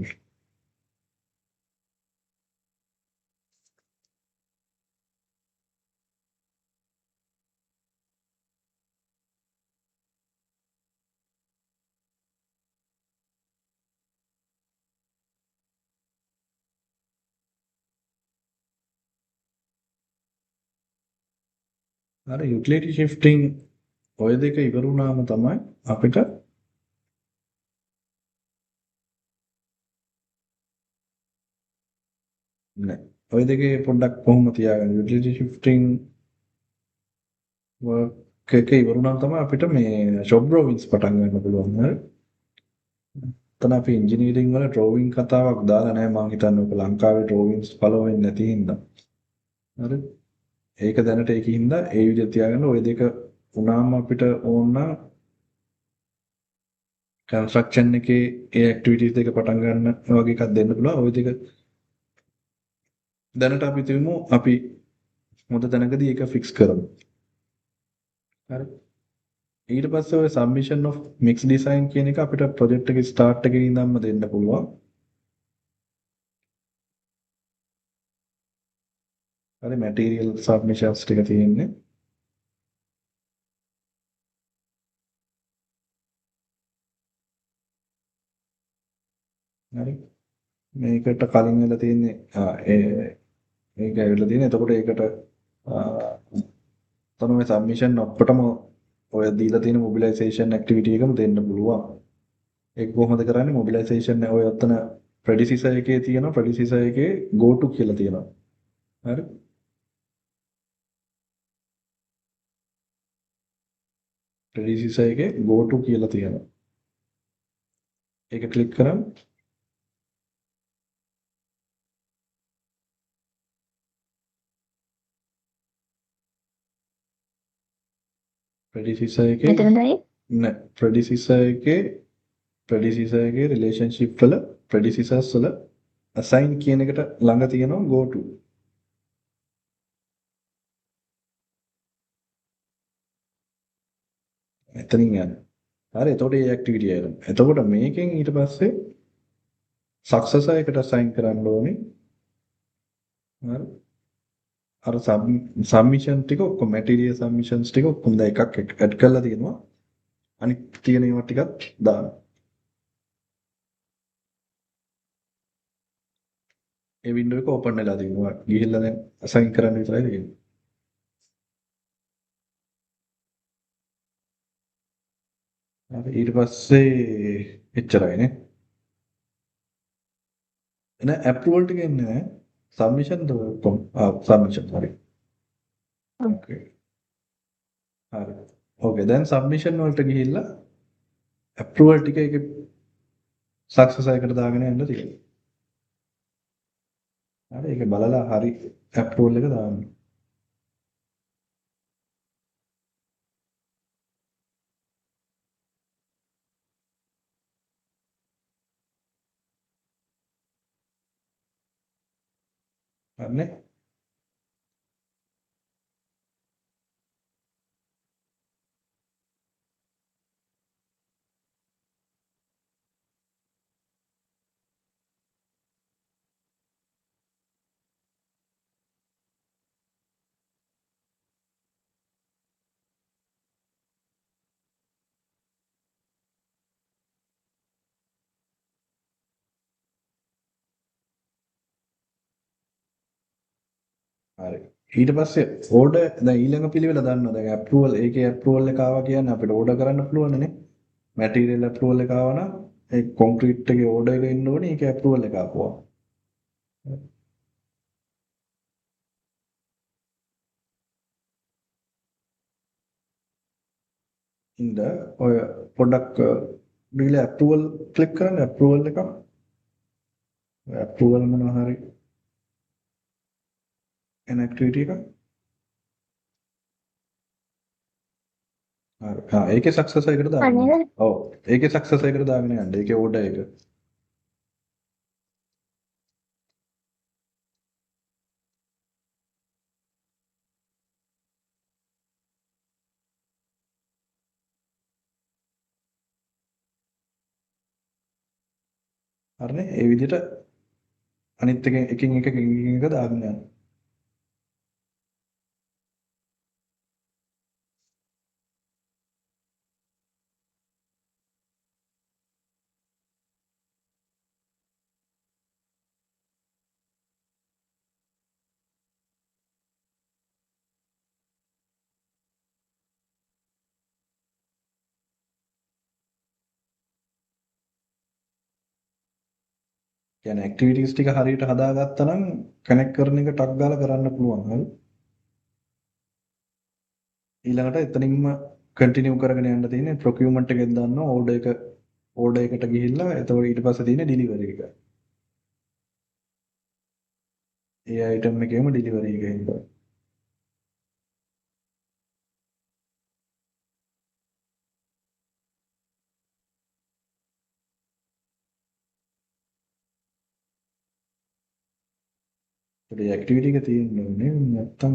අර යුටිලිටි ෂිෆ්ටිං ඔය දෙක ඉවර වුණාම තමයි අපිට නෑ ඔය දෙකේ පොඩ්ඩක් කොහොම තියාගන්න යුටිලිටි ෂිෆ්ටිං වර්ක් එක ඉවර වුණාම තමයි අපිට මේ ෂොප් ඩ්‍රොවින්ග්ස් පටන් ගන්න පුළුවන්. හරි. එතන අපි ඉංජිනේරින් වල ඩ්‍රොවිං කතාවක් දාලා නැහැ මම හිතන්නේ ඔක ලංකාවේ ඩ්‍රොවින්ග්ස් ෆලෝ වෙන්නේ නැති හින්දා. හරි. ඒක දැනට ඒකින්ද ඒ විදිහට තියාගන්න ওই දෙක වුණාම අපිට ඕන නම් කන්ස්ට්‍රක්ෂන් එකේ ඒ ඇක්ටිවිටීස් දෙක පටන් ගන්න වගේ එකක් දෙන්න පුළුවන්. ওই දෙක දැනට අපි තියමු අපි හොඳ තැනකදී ඒක ෆික්ස් කරමු. හරි. ඊට පස්සේ ඔය සබ්මිෂන් ඔෆ් මික්ස් ඩිසයින් කියන එක අපිට ප්‍රොජෙක්ට් එකේ ස්ටාර්ට් එකේ ඉඳන්ම දෙන්න පුළුවන්. හරි මැටීරියල් සබ්මිෂන්ස් ටික තියෙන්නේ. හරි. මේකට කලින් වෙලා තියෙන්නේ මේක ඇවිල්ලා තියෙන්නේ. එතකොට ඒකට තමයි සබ්මිෂන් ඔක්කොටම ඔය දීලා තියෙන මොබිලයිසේෂන් ඇක්ටිවිටි එකම දෙන්න පුළුවන්. ඒක කොහොමද කරන්නේ? මොබිලයිසේෂන් ඔය ඔතන ප්‍රෙඩිසිසර් එකේ තියෙනවා. ප්‍රෙඩිසිසර් එකේ go to කියලා තියෙනවා. හරි. ප්‍රෙඩිසිසර් එකේ go to කියලා තියෙනවා. ඒක ක්ලික් කරන් ප්‍රෙඩිසිසර් එකේ මෙතනදයි නෑ ප්‍රෙඩිසිසර් එකේ රිලේෂන්ෂිප් වල ප්‍රෙඩිසිසර්ස් වල assign කියන එකට ළඟ තියෙනවා go to. එතනින් යන්න. හරි එතකොට මේ ඇක්ටිවිටි එක. එතකොට මේකෙන් ඊට පස්සේ සක්සස් එකට assign කරන්න ඕනේ. හරි. අර සබ්මිෂන් ටික ඔක්කොම මැටීරියල් සබ්මිෂන්ස් ටික ඔක්කොම දැන් එකක් ඇඩ් කරලා තියෙනවා. අනිත් තියෙන ඒවා ටිකත් දාන්න. ඒ වින්ඩෝ එක ඕපන් වෙලා තියෙනවා. ගිහිල්ලා දැන් assign කරන්න විතරයි තියෙන්නේ. හරි ඊට පස්සේ එච්චරයිනේ. නෑ ඇප්‍රූවල් ටික එන්නේ නෑ. සබ්මිෂන් ද ඔක්කොම සබ්මිෂන් හරි. ඕකේ. හරි. ඕකේ දැන් සබ්මිෂන් වලට ගිහිල්ලා ඇප්‍රූවල් ටික එකේ සක්සස් එකට දාගෙන යන්න තියෙනවා. හරි ඒක බලලා හරි ඇප්‍රූවල් එක දාන්න. හරිනේ. හරි. ඊට පස්සේ ඕඩර් දැන් ඊළඟ පිළිවෙල දන්නවා. දැන් ඇප්‍රූවල් ඒකේ ඇප්‍රූවල් එක ආවා කියන්නේ අපිට ඕඩර් කරන්න පුළුවන් නේ. මැටීරියල් ඇප්‍රූවල් එක ආවා නම් ඒ කොන්ක්‍රීට් එකේ ඕඩර් එක එන්න ඕනේ. ඒකේ ඇප්‍රූවල් එක ආපුවා. ඉන්න ඔය පොඩ්ඩක් දීලා ඇප්‍රූවල් ක්ලික් කරන්න ඇප්‍රූවල් එක. ඇප්‍රූවල් මොනවා හරි එන ඇක්ටිවිටි එක. හරි. ඒකේ සක්සස් එකට දාන්න. අනේද? ඔව්. ඒකේ සක්සස් එකට දාගෙන යන්න. ඒකේ ඕඩර් එක. හරිනේ. ඒ විදිහට අනිත් එකින් එක දාගෙන යන්න. කියන්නේ ඇක්ටිවිටීස් ටික හරියට හදාගත්තා නම් කනෙක්ට් කරන එක ටක් ගාලා කරන්න පුළුවන්. හරි. ඊළඟට එතනින්ම කන්ටිනියු කරගෙන යන්න තියෙන්නේ ප්‍රොකියුමන්ට් එකෙන් දාන්න ඕඩර් එකට ගිහිල්ලා එතකොට ඊට පස්සේ තියෙන්නේ ඩිලිවරි එක. ඒ අයිටම් එකේම ඩිලිවරි එක එන්න. ඒ ඇක්ටිවිටි එක තියෙන්නේ නැත්තම්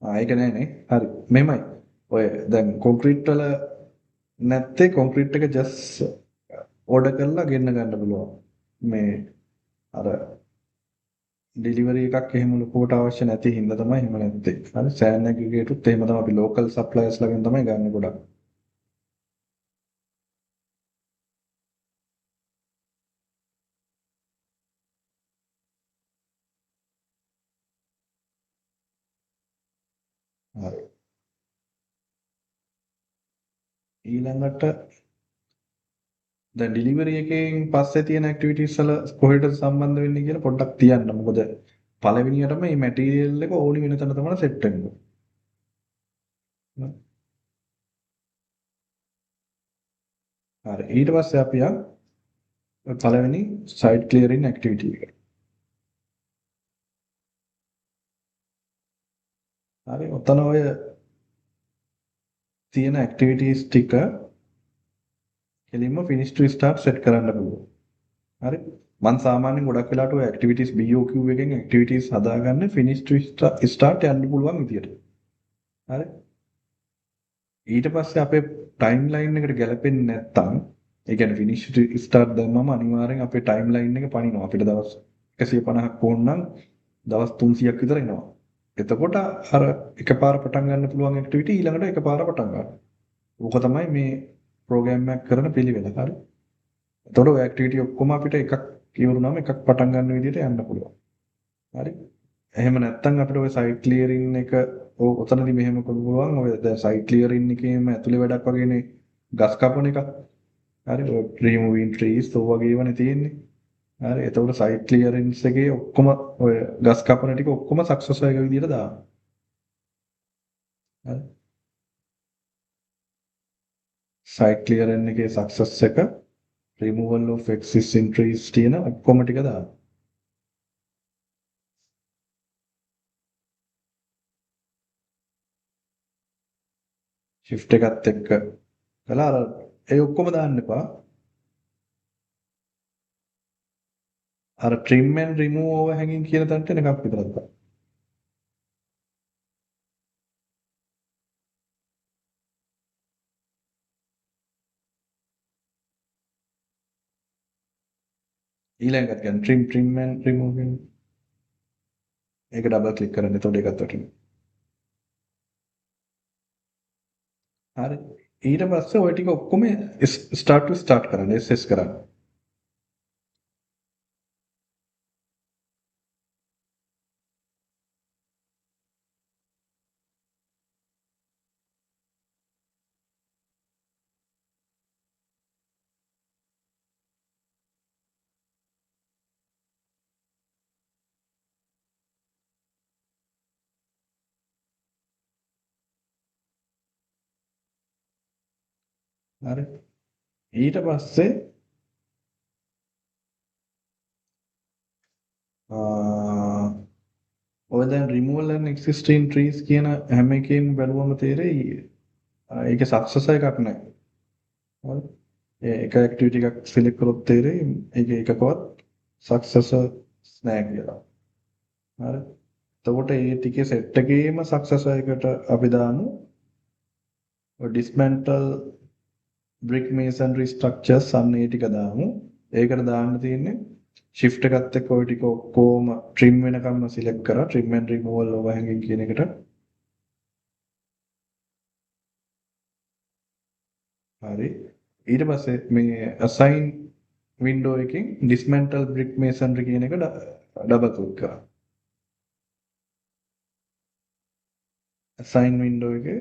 ඒක නෑනේ. හරි. මෙහෙමයි. ඔය දැන් කොන්ක්‍රීට් වල නැත්තේ කොන්ක්‍රීට් එක ජස්ට් ඕඩර් කරලා ගෙන්න ගන්න පුළුවන්. මේ අර ඩිලිවරි එකක් එහෙම ලොකුවට අවශ්‍ය නැති හින්දා තමයි එහෙම නැත්තේ. හරි. සෑන් ඇග්‍රිගේටුත් එහෙම තමයි අපි ලෝකල් සප්ලයර්ස් ලාගෙන් තමයි ගන්න ගොඩක්. හරි. ඊළඟට දැන් ඩිලිවරි එකෙන් පස්සේ තියෙන ඇක්ටිවිටීස් වල කොහෙටද සම්බන්ධ වෙන්නේ කියලා පොඩ්ඩක් තියන්න. මොකද පළවෙනියටම මේ මැටීරියල් එක ඕනි වෙන තැන තමයි සෙට් වෙන්නේ. හරි. ඊට පස්සේ අපි පළවෙනි සයිට් ක්ලියරින් ඇක්ටිවිටි එක. හරි. ඔතන ඔය තියෙන ඇක්ටිවිටීස් ටික කෙලින්ම ෆිනිෂ් ටු ස්ටාර්ට් සෙට් කරන්න පුළුවන්. හරි. මම සාමාන්‍යයෙන් ගොඩක් වෙලාවට ඔය ඇක්ටිවිටීස් BOQ එකෙන් ඇක්ටිවිටීස් හදාගන්නේ ෆිනිෂ් ටු ස්ටාර්ට් යන්න පුළුවන් විදියට. හරි. ඊට පස්සේ අපේ ටයිම් ලයින් එකට ගැලපෙන්නේ නැත්තම් ඒ කියන්නේ ෆිනිෂ් ටු ස්ටාර්ට් දැම්මම අනිවාර්යෙන් අපේ ටයිම් ලයින් එක පනිනවා. අපිට දවස් 150ක් ඕන නම් දවස් 300ක් විතර එනවා. එතකොට අර එකපාර පටන් ගන්න පුළුවන් ඇක්ටිවිටි ඊළඟට එකපාර පටන් ගන්නවා. ඕක තමයි මේ ප්‍රෝග්‍රෑම් එකක් කරන පිළිවෙල. හරි. එතකොට ඔය ඇක්ටිවිටි ඔක්කොම අපිට එකක් ඉවරුනම එකක් පටන් ගන්න විදිහට යන්න පුළුවන්. හරි. එහෙම නැත්නම් අපිට ඔය සයිට් ක්ලියරින් එක ඔතනදී මෙහෙම කරන්න පුළුවන්. ඔය දැන් සයිට් ක්ලියරින් එකේම ඇතුලේ වැඩක් වගේනේ ගස් කපන එක. හරි. ඔය රිමූවින් ට්‍රීස් ඔය වගේ ඒවානේ තියෙන්නේ. හරි. එතකොට සයිට් ක්ලියරන්ස් එකේ ඔක්කොම ඔය ගස් කපන ටික ඔක්කොම සක්සස් එක විදිහට දානවා. හරි. සයිට් ක්ලියරන් එකේ සක්සස් එක removal of existing trees තියෙන ඔක්කොම ටික දානවා. shift එකත් එක්ක කළා අර ඒ ඔක්කොම දාන්න එපා. අර trim and remove overhanging කියන තැනට එකක් විතරක් දාන්න. ඊළඟට ගන්න trim and removing ඒක ඩබල් ක්ලික් කරන්න. එතකොට ඒකත් වටිනවා. හරි. ඊට පස්සේ ওই ටික ඔක්කොම start to start කරන්න SS කරන්න. හරි. ඊට පස්සේ ඔය දැන් removal and existing trees කියන හැම එකේම බැලුවම තේරෙයි ඒකේ සක්සස් එකක් නැහැ. හරි. ඒක ඇක්ටිවිටි එකක් සිලෙක්ට් කරොත් තේරෙයි ඒකේ එකකවත් සක්සස් නැහැ කියලා. හරි. එතකොට මේ ටිකේ සෙට් එකේම සක්සස් එකකට අපි දාමු dismantle brick masonry structures අන්න ඒ ටික දාමු. ඒකට දාන්න තියෙන්නේ shift එකත් එක්ක ওই ටික ඔක්කොම trim වෙනකම්ම select කරා trim and removal overhanging කියන එකට. හරි. ඊට පස්සේ මේ assign window එකෙන් dismantle brick masonry කියන එක ඩබල් ක්ලික් කරා. assign window එකේ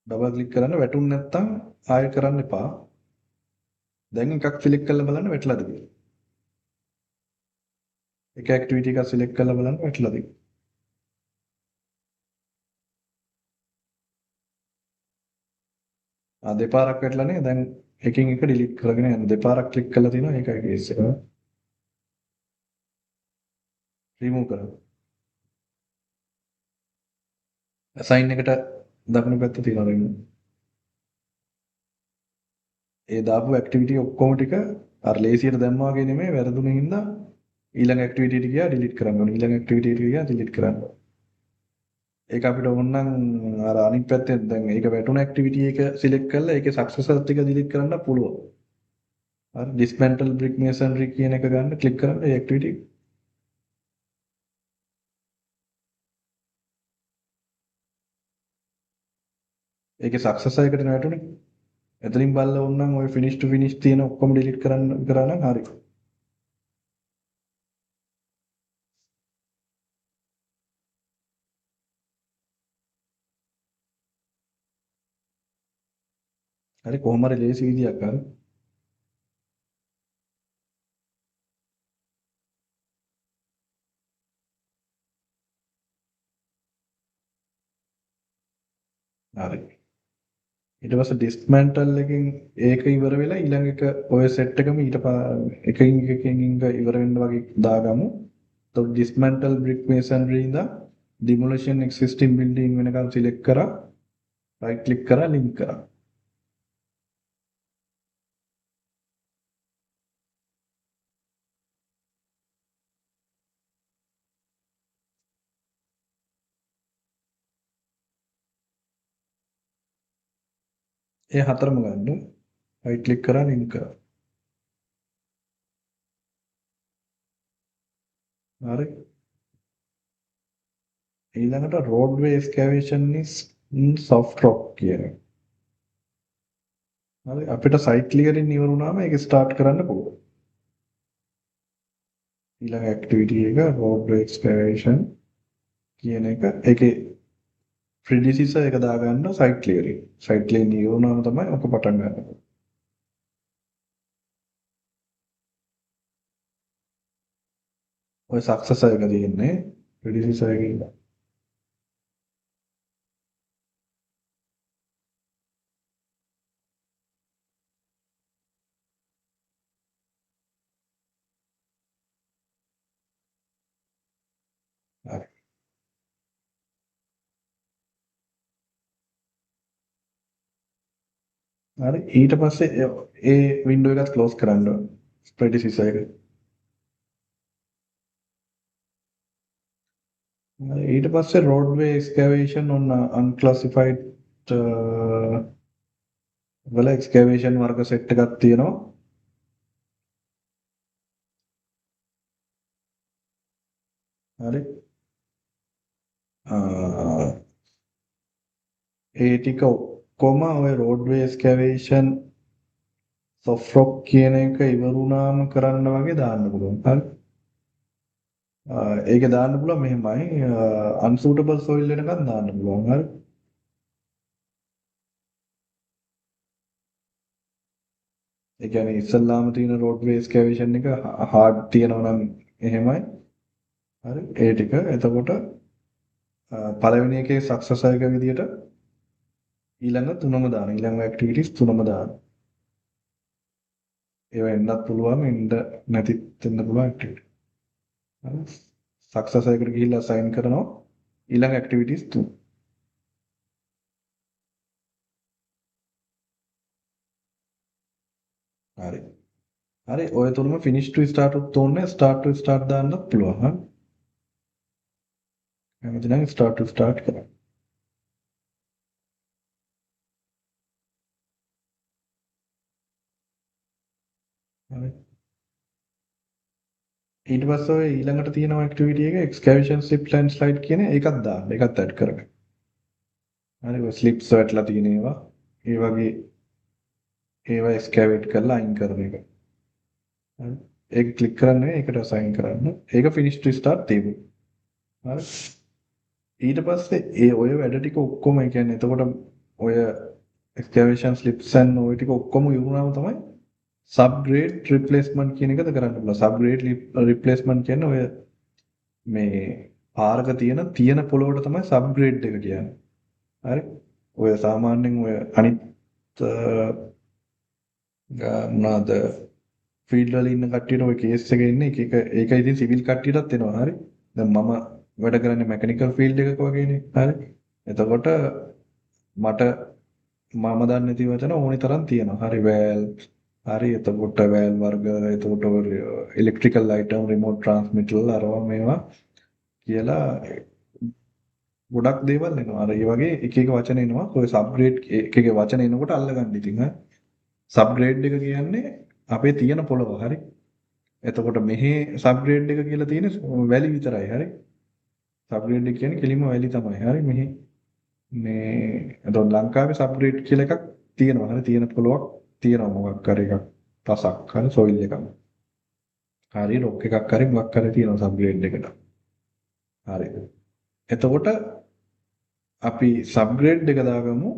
ඩබල් ක්ලික් කරන්න වැටුනේ නැත්නම් ආයෙ කරන්න එපා. දැන් එකක් සිලෙක්ට් කරලා බලන්න වැටලාද කියලා. එක ඇක්ටිවිටි එකක් සිලෙක්ට් කරලා බලන්න වැටලාද කියලා. දෙපාරක් වැටලා නේ. දැන් එකින් එක ඩිලීට් කරගෙන යන්න. දෙපාරක් ක්ලික් කරලා තිනවා ඒකයි කේස් එක. රිමූව් කරන්න. assign එකට දකුණු පැත්තේ තියෙනවා රිමූව්. ඒ දාපු ඇක්ටිවිටි ඔක්කොම ටික අර ලේසියට දැම්මා වගේ නෙමෙයි වැරදුනේ හින්දා ඊළඟ ඇක්ටිවිටි ටික ගියා ඩිලීට් කරන්න ඕනේ. ඊළඟ ඇක්ටිවිටි ටික ගියා ඩිලීට් කරන්න ඕනේ. ඒක අපිට ඕනනම් අර අනිත් පැත්තෙන් දැන් ඒක වැටුණ ඇක්ටිවිටි එක සිලෙක්ට් කරලා ඒකේ සක්සස් ටික ඩිලීට් කරන්න පුළුවන්. හරි dismantle brick masonry කියන එක ගන්න ක්ලික් කරන්න ඒ ඇක්ටිවිටි ඒකේ සක්සස් එකකට වැටුනේ. එතනින් බලලා ඕනනම් ওই finish to finish තියෙන ඔක්කොම ඩිලීට් කරන්න කරා නම් හරි. හරි කොහොම හරි ලේසි විදියක් හරි. හරි. ඊට පස්සේ dismantle එකෙන් ඒක ඉවර වෙලා ඊළඟ එක ඔය සෙට් එකම එකකින් එකකින් ඉවර වෙන්න වගේ දාගමු. તો dismantle brick masonry ඉඳන් demolition existing building වෙනකන් සිලෙක්ට් කරා right click කරා link කරා. ඒ හතරම ගන්න right click කරා link කරා. හරි. ඊළඟට roadway excavation is in soft rock කියන එක. හරි අපිට site clearing ඉවර වුණාම ඒක start කරන්න පුළුවන්. ඊළඟ activity එක roadway excavation කියන එක ඒකේ predecessor එක දාගන්න site clearing. site clearing ඉවර වුණාම තමයි ඔක පටන් ගන්න. ඔය success එක තියෙන්නේ predecessor එකේ ඉඳන්. හරි. හරි ඊට පස්සේ ඒ window එකත් close කරන්න ඕන. predecessor එක. ඊට පස්සේ roadway excavation on unclassified වල excavation වර්ග set එකක් තියෙනවා. හරි. ඒ ටික ඔක්කොම ඔය roadway excavation soft rock කියන එක ඉවර වුණාම කරන්න වගේ දාන්න පුළුවන්. හරි. ඒකේ දාන්න පුළුවන් මෙහෙමයි unsuitable soil වෙනකන් දාන්න පුළුවන්. හරි. ඒ කියන්නේ ඉස්සල්ලාම තියෙන roadway excavation එක hard තියෙනවා නම් එහෙමයි. හරි. ඒ ටික එතකොට පළවෙනි එකේ සක්සස් එක විදියට ඊළඟ තුනම දාන. ඊළඟ ඇක්ටිවිටිස් තුනම දාන. ඒවා එන්නත් පුළුවන් එන්න නැතිත් වෙන්න පුළුවන් ඇක්ටිවිටි. හරි. සක්සස් එකකට ගිහිල්ලා assign කරනවා ඊළඟ ඇක්ටිවිටිස් තුන. හරි. හරි ඔය තුනම finish to start උත් ඕනේ start to start දාන්නත් පුළුවන්. හරි. කැමති නම් start to start කරන්න. හරි. ඊට පස්සේ ඔය ඊළඟට තියෙන ඇක්ටිවිටි එක excavation slip landslide කියන ඒකත් දාන්න. ඒකත් add කරගන්න. හරි ඔය slips වැටලා තියෙන ඒවා ඒ වගේ ඒවා excavate කරලා අයින් කරන එක. හරි. ඒක ක්ලික් කරන්නේ ඒකට assign කරන්න. ඒක finish to start තියුනේ. හරි. ඊට පස්සේ ඒ ඔය වැඩ ටික ඔක්කොම ඒ කියන්නේ එතකොට ඔය excavation slips and ඔය ටික ඔක්කොම ඉවරුනාම තමයි subgrade replacement කියන එකද කරන්න පුළුවන්. subgrade replacement කියන්නේ ඔය මේ පාරක තියෙන පොළොවට තමයි subgrade එක කියන්නේ. හරි? ඔය සාමාන්‍යයෙන් ඔය අනිත් මොනවාද ෆීල්ඩ් වල ඉන්න කට්ටියට ඔය කේස් එක එන්නේ එක ඒක ඉතින් සිවිල් කට්ටියටත් එනවා. හරි? දැන් මම වැඩ කරන්නේ මැකනිකල් ෆීල්ඩ් එකක වගේනේ. හරි? එතකොට මට මම දන්නේ නැති වචන ඕනි තරම් තියෙනවා. හරි වෑල් හරි එතකොට වෑල් වර්ග එතකොට ඉලෙක්ට්‍රිකල් අයිටම් රිමෝට් ට්‍රාන්ස්මිටර් අරවා මේවා කියලා ගොඩක් දේවල් එනවා. අර ඒ වගේ එක එක වචන එනවා. ඔය සබ්ග්‍රේඩ් එක එක වචන එනකොට අල්ලගන්න ඉතින් හරි. සබ්ග්‍රේඩ් එක කියන්නේ අපේ තියෙන පොළව හරි. එතකොට මෙහි සබ්ග්‍රේඩ් එක කියලා තියෙන්නේ වැලි විතරයි හරි. සබ්ග්‍රේඩ් එක කියන්නේ කෙලින්ම වැලි තමයි හරි. මෙහි මේ එතකොට ලංකාවේ සබ්ග්‍රේඩ් කියලා එකක් තියෙනවා. හරි තියෙන පොළවක් තියෙනවා මොකක් හරි එකක්. පසක් හරි සොයිල් එකක්. හරි රොක් එකක් හරි මොකක් හරි තියෙනවා සබ්ග්‍රේඩ් එකට. හරි. එතකොට අපි සබ්ග්‍රේඩ් එක දාගමු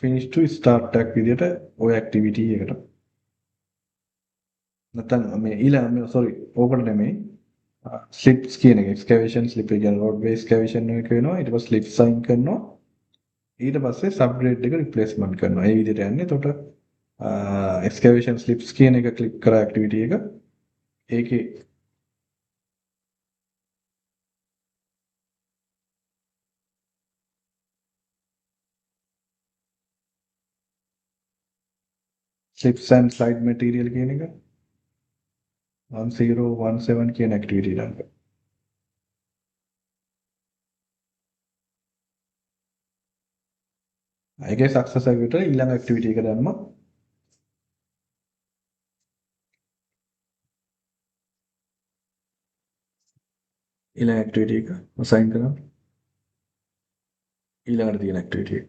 finish to start එකක් විදිහට ওই ඇක්ටිවිටි එකට. නැත්නම් මේ ඊළඟ sorry ඕකට නෙමෙයි ස්ලිප්ස් කියන එක excavation slip එක කියන්නේ roadway excavation එක වෙනවා ඊට පස්සේ slip sign කරනවා ඊට පස්සේ subgrade එක replacement කරනවා ඒ විදිහට යන්නේ එතකොට excavation slips කියන එක ක්ලික් කරා activity එක ඒකේ slips and slide material කියන එක 1017 කියන activity එක ඒකේ සක්සස් එකට ඊළඟ ඇක්ටිවිටි එක දැම්මා. ඊළඟ ඇක්ටිවිටි එක අසයින් කරනවා. ඊළඟට තියෙන ඇක්ටිවිටි එක.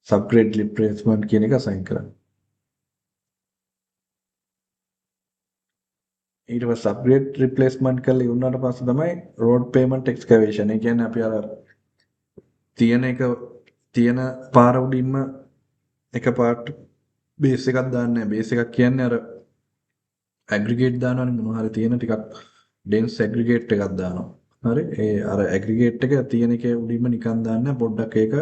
සබ්ග්‍රේඩ් රිප්ලේස්මන්ට් කියන එක අසයින් කරනවා. ඊට පස්සේ සබ්ග්‍රේඩ් රිප්ලේස්මන්ට් කරලා ඉවරනට පස්සේ තමයි රෝඩ් පේමන්ට් එක්ස්කැවේෂන්. ඒ කියන්නේ අපි අර තියෙන පාර උඩින්ම එකපාරට බේස් එකක් දාන්නේ නැහැ. බේස් එකක් කියන්නේ අර ඇග්‍රිගේට් දානවනේ මොනවා හරි තියෙන ටිකක් ඩෙන්ස් ඇග්‍රිගේට් එකක් දානවා. හරි ඒ අර ඇග්‍රිගේට් එක තියෙන එකේ උඩින්ම නිකන් දාන්නේ පොඩ්ඩක් ඒක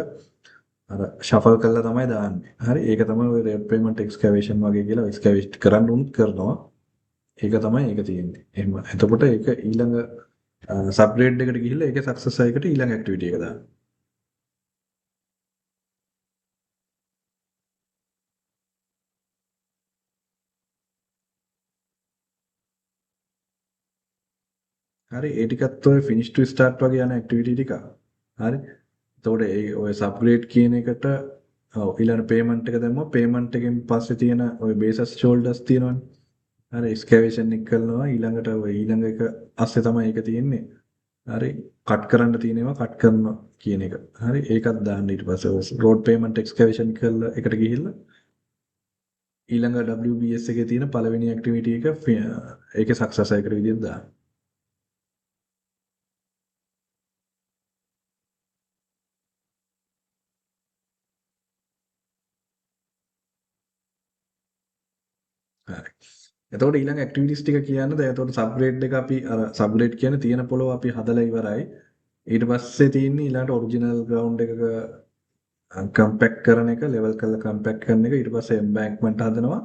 අර ෂෆල් කරලා තමයි දාන්නේ. හරි ඒක තමයි ඔය රේට් පේමන්ට් එක්ස්කැවේෂන් වගේ කියලා එක්ස්කැවේට් කරන්න උනුත් කරනවා. ඒක තමයි ඒක තියෙන්නේ. එහෙම. එතකොට ඒක ඊළඟ සබ්ග්‍රේඩ් එකට ගිහිල්ලා ඒකේ සක්සස් එකට ඊළඟ ඇක්ටිවිටි එක දාන්න. හරි ඒ ටිකත් ඔය ෆිනිෂ් ටු ස්ටාර්ට් වගේ යන ඇක්ටිවිටි ටික. හරි. එතකොට ඒ ඔය සබ්ග්‍රේඩ් කියන එකට ඔව් ඊළඟ පේමන්ට් එක දැම්මොත් පේමන්ට් එකෙන් පස්සේ තියෙන ඔය බේසස් ෂෝල්ඩර්ස් තියෙනවනේ. හරි එක්ස්කැවේෂන් එක කරනවා ඊළඟට ඔය ඊළඟ එක අස්සේ තමයි ඒක තියෙන්නේ. හරි කට් කරන්න තියෙන ඒවා කට් කරනවා කියන එක. හරි ඒකත් දාන්න ඊට පස්සේ රෝඩ් පේමන්ට් එක්ස්කැවේෂන් කරලා එකට ගිහිල්ලා ඊළඟ WBS එකේ තියෙන පළවෙනි ඇක්ටිවිටි එක ඒකේ සක්සස් එකට විදිහට දාන්න. හරි. එතකොට ඊළඟ ඇක්ටිවිටිස් ටික කියන්න දැන් එතකොට සබ්ග්‍රේඩ් එක අපි අර සබ්ග්‍රේඩ් කියන්නේ තියෙන පොළොව අපි හදලා ඉවරයි. ඊට පස්සේ තියෙන්නේ ඊළඟට ඔරිජිනල් ග්‍රවුන්ඩ් එකක කම්පැක්ට් කරන එක ලෙවල් කරලා කම්පැක්ට් කරන එක ඊට පස්සේ එම්බැන්ක්මන්ට් හදනවා.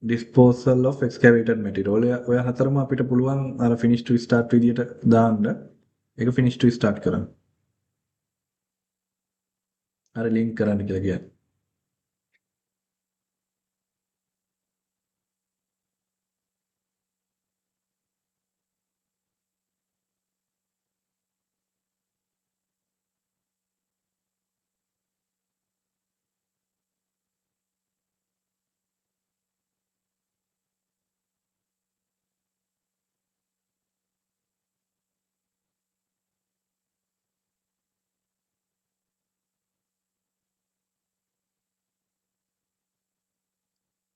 disposal of excavated material. ඔය හතරම අපිට පුළුවන් අර finish to start විදියට දාන්න. ඒක finish to start කරන්න. අර link කරන්න කියලා කියන්නේ.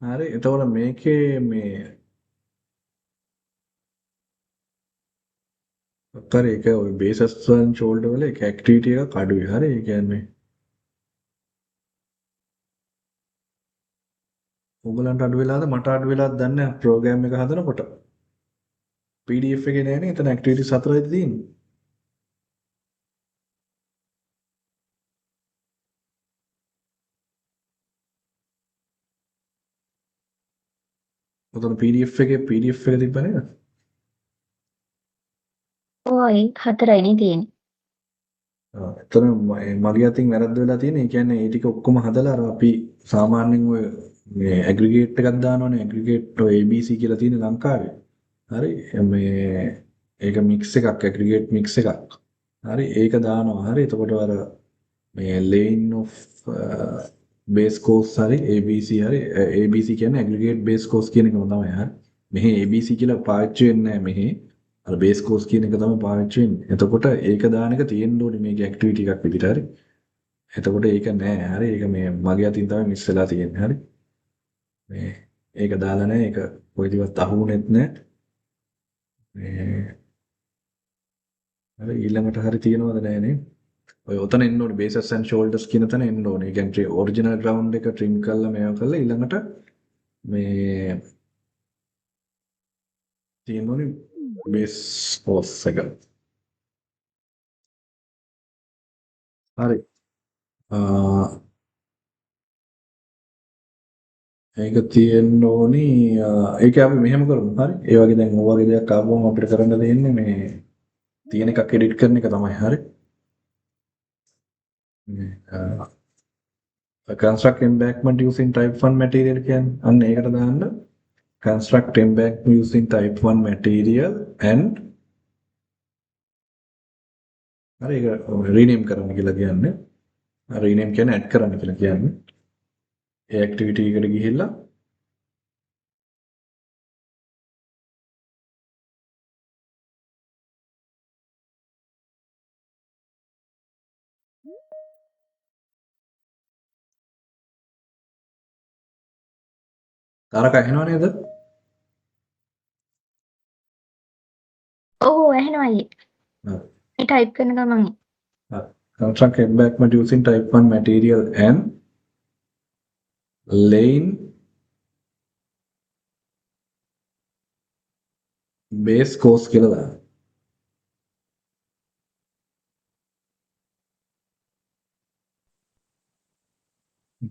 හරි එතකොට මේකේ මේ හරි ඒක ඔය බේසස් වන් ෂෝල්ඩර් වල ඒක ඇක්ටිවිටි එකක් අඩුයි. හරි ඒ කියන්නේ ඔයගලන්ට අඩු වෙලාද මට අඩු වෙලාද දන්නේ නැහැ ප්‍රෝග්‍රෑම් එක හදනකොට. PDF එකේ නෑනේ එතන ඇක්ටිවිටිස් 4යි තියෙන්නේ. ඔතන PDF එක තිබ්බ නේද? ඔය 4යිනේ තියෙන්නේ. එතන මගේ අතින් වැරද්ද වෙලා තියෙන්නේ. ඒ කියන්නේ ඒ ටික ඔක්කොම හදලා අර අපි සාමාන්‍යයෙන් ඔය මේ ඇග්‍රිගේට් එකක් දානවනේ. ඇග්‍රිගේට් ඔය ABC කියලා තියෙන ලංකාවේ. හරි මේ ඒක මික්ස් එකක් ඇග්‍රිගේට් මික්ස් එකක්. හරි ඒක දානවා. හරි එතකොට අර මේ lane of base course හරි ABC හරි ABC කියන්නේ aggregate base course කියන එකම තමයි. හරි මෙහි ABC කියලා පාවිච්චි වෙන්නේ නැහැ මෙහි. අර base course කියන එක තමයි පාවිච්චි වෙන්නේ. එතකොට ඒක දාන එක තියෙන්න ඕනේ මේකේ ඇක්ටිවිටි එකක් විදිහට. හරි එතකොට ඒක නෑ. හරි ඒක මේ මගේ අතින් තමයි මිස් වෙලා තියෙන්නේ. හරි මේ ඒක දාලා නැහැ. ඒක කොයිදවත් අහුුනේත් නැහැ. මේ හරි ඊළඟට හරි තියනවද නැහනේ? ඔය ඔතන එන්න ඕනේ bases and shoulders කියන තැන එන්න ඕනේ. ඒ කියන්නේ ඔරිජිනල් ground එක trim කරලා මේවා කරලා ඊළඟට මේ තියෙන්න ඕනේ base course එක. හරි. ඒක තියෙන්න ඕනි. ඒක අපි මෙහෙම කරමු. හරි. ඒ වගේ දැන් ඔය වගේ දෙයක් ආවම අපිට කරන්න දෙන්නේ මේ තියෙන එකක් edit කරන එක තමයි. හරි. construct embankment using type 1 material කියන්නේ අන්න ඒකට දාන්න construct embankment using type 1 material and හරි ඒක rename කරන්න කියලා කියන්නේ rename කියන්නේ add කරන්න කියලා කියන්නේ ඒ activity එකට ගිහිල්ලා තාරක ඇහෙනව නේද? ඔව් ඇහෙනවා අයියේ. ඒ ටයිප් කරන ගමන් construct embankment using type 1 material and lane base course කියලා දාන්න.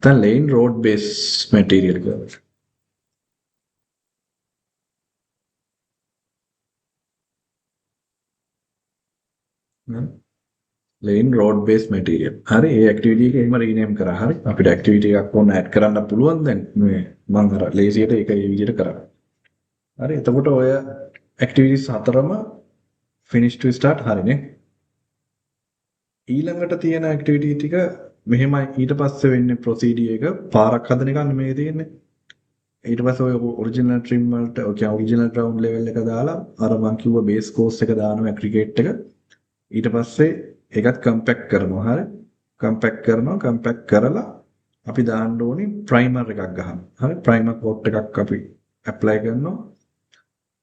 දැන් lane road base material කියලා. lane road base material. හරි ඒ ඇක්ටිවිටි එක එහෙම රීනේම් කරා. හරි අපිට ඇක්ටිවිටි එකක් ඕන ඇඩ් කරන්න පුළුවන් දැන් මේ මම අර ලේසියට ඒක ඒ විදිහට කරා. හරි එතකොට ඔය ඇක්ටිවිටිස් හතරම finish to start හරිනේ. ඊළඟට තියෙන ඇක්ටිවිටි ටික මෙහෙමයි ඊට පස්සේ වෙන්නේ ප්‍රොසීඩිය එක පාරක් හදන එක නෙමෙයි තියෙන්නේ. ඊට පස්සේ ඔය ඔරිජිනල් trim වලට ඔය කියන්නේ ඔරිජිනල් ground level එක දාලා අර මං කිව්ව base course එක දානවා aggregate එක. ඊට පස්සේ ඒකත් කම්පැක්ට් කරනවා. හරි කම්පැක්ට් කරලා අපි දාන්න ඕනේ ප්‍රයිමර් එකක් ගහනවා. හරි ප්‍රයිමර් කෝට් එකක් අපි ඇප්ලයි කරනවා.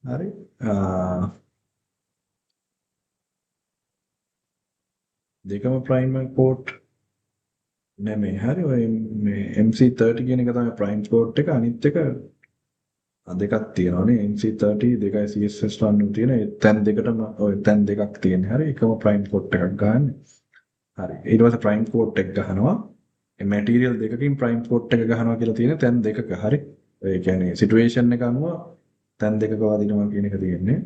හරි දෙකම ප්‍රයිමර් කෝට් නෙමෙයි. හරි ඔය මේ MC30 කියන එක තමයි ප්‍රයිම් කෝට් එක. අනිත් එක දෙකක් තියෙනවානේ MC30 දෙකයි CSS1 තියෙන ඒ තැන් දෙකටම ඔය තැන් දෙකක් තියෙන. හරි එකම ප්‍රයිම් කෝට් එකක් ගන්න. හරි ඊට පස්සේ ප්‍රයිම් කෝට් එක ගහනවා. මේ මැටීරියල් දෙකකින් ප්‍රයිම් කෝට් එක ගහනවා කියලා තියෙන තැන් දෙකක. හරි ඒ කියන්නේ සිටුේෂන් එක අනුව තැන් දෙකක වදිනවා කියන එක තියෙන්නේ.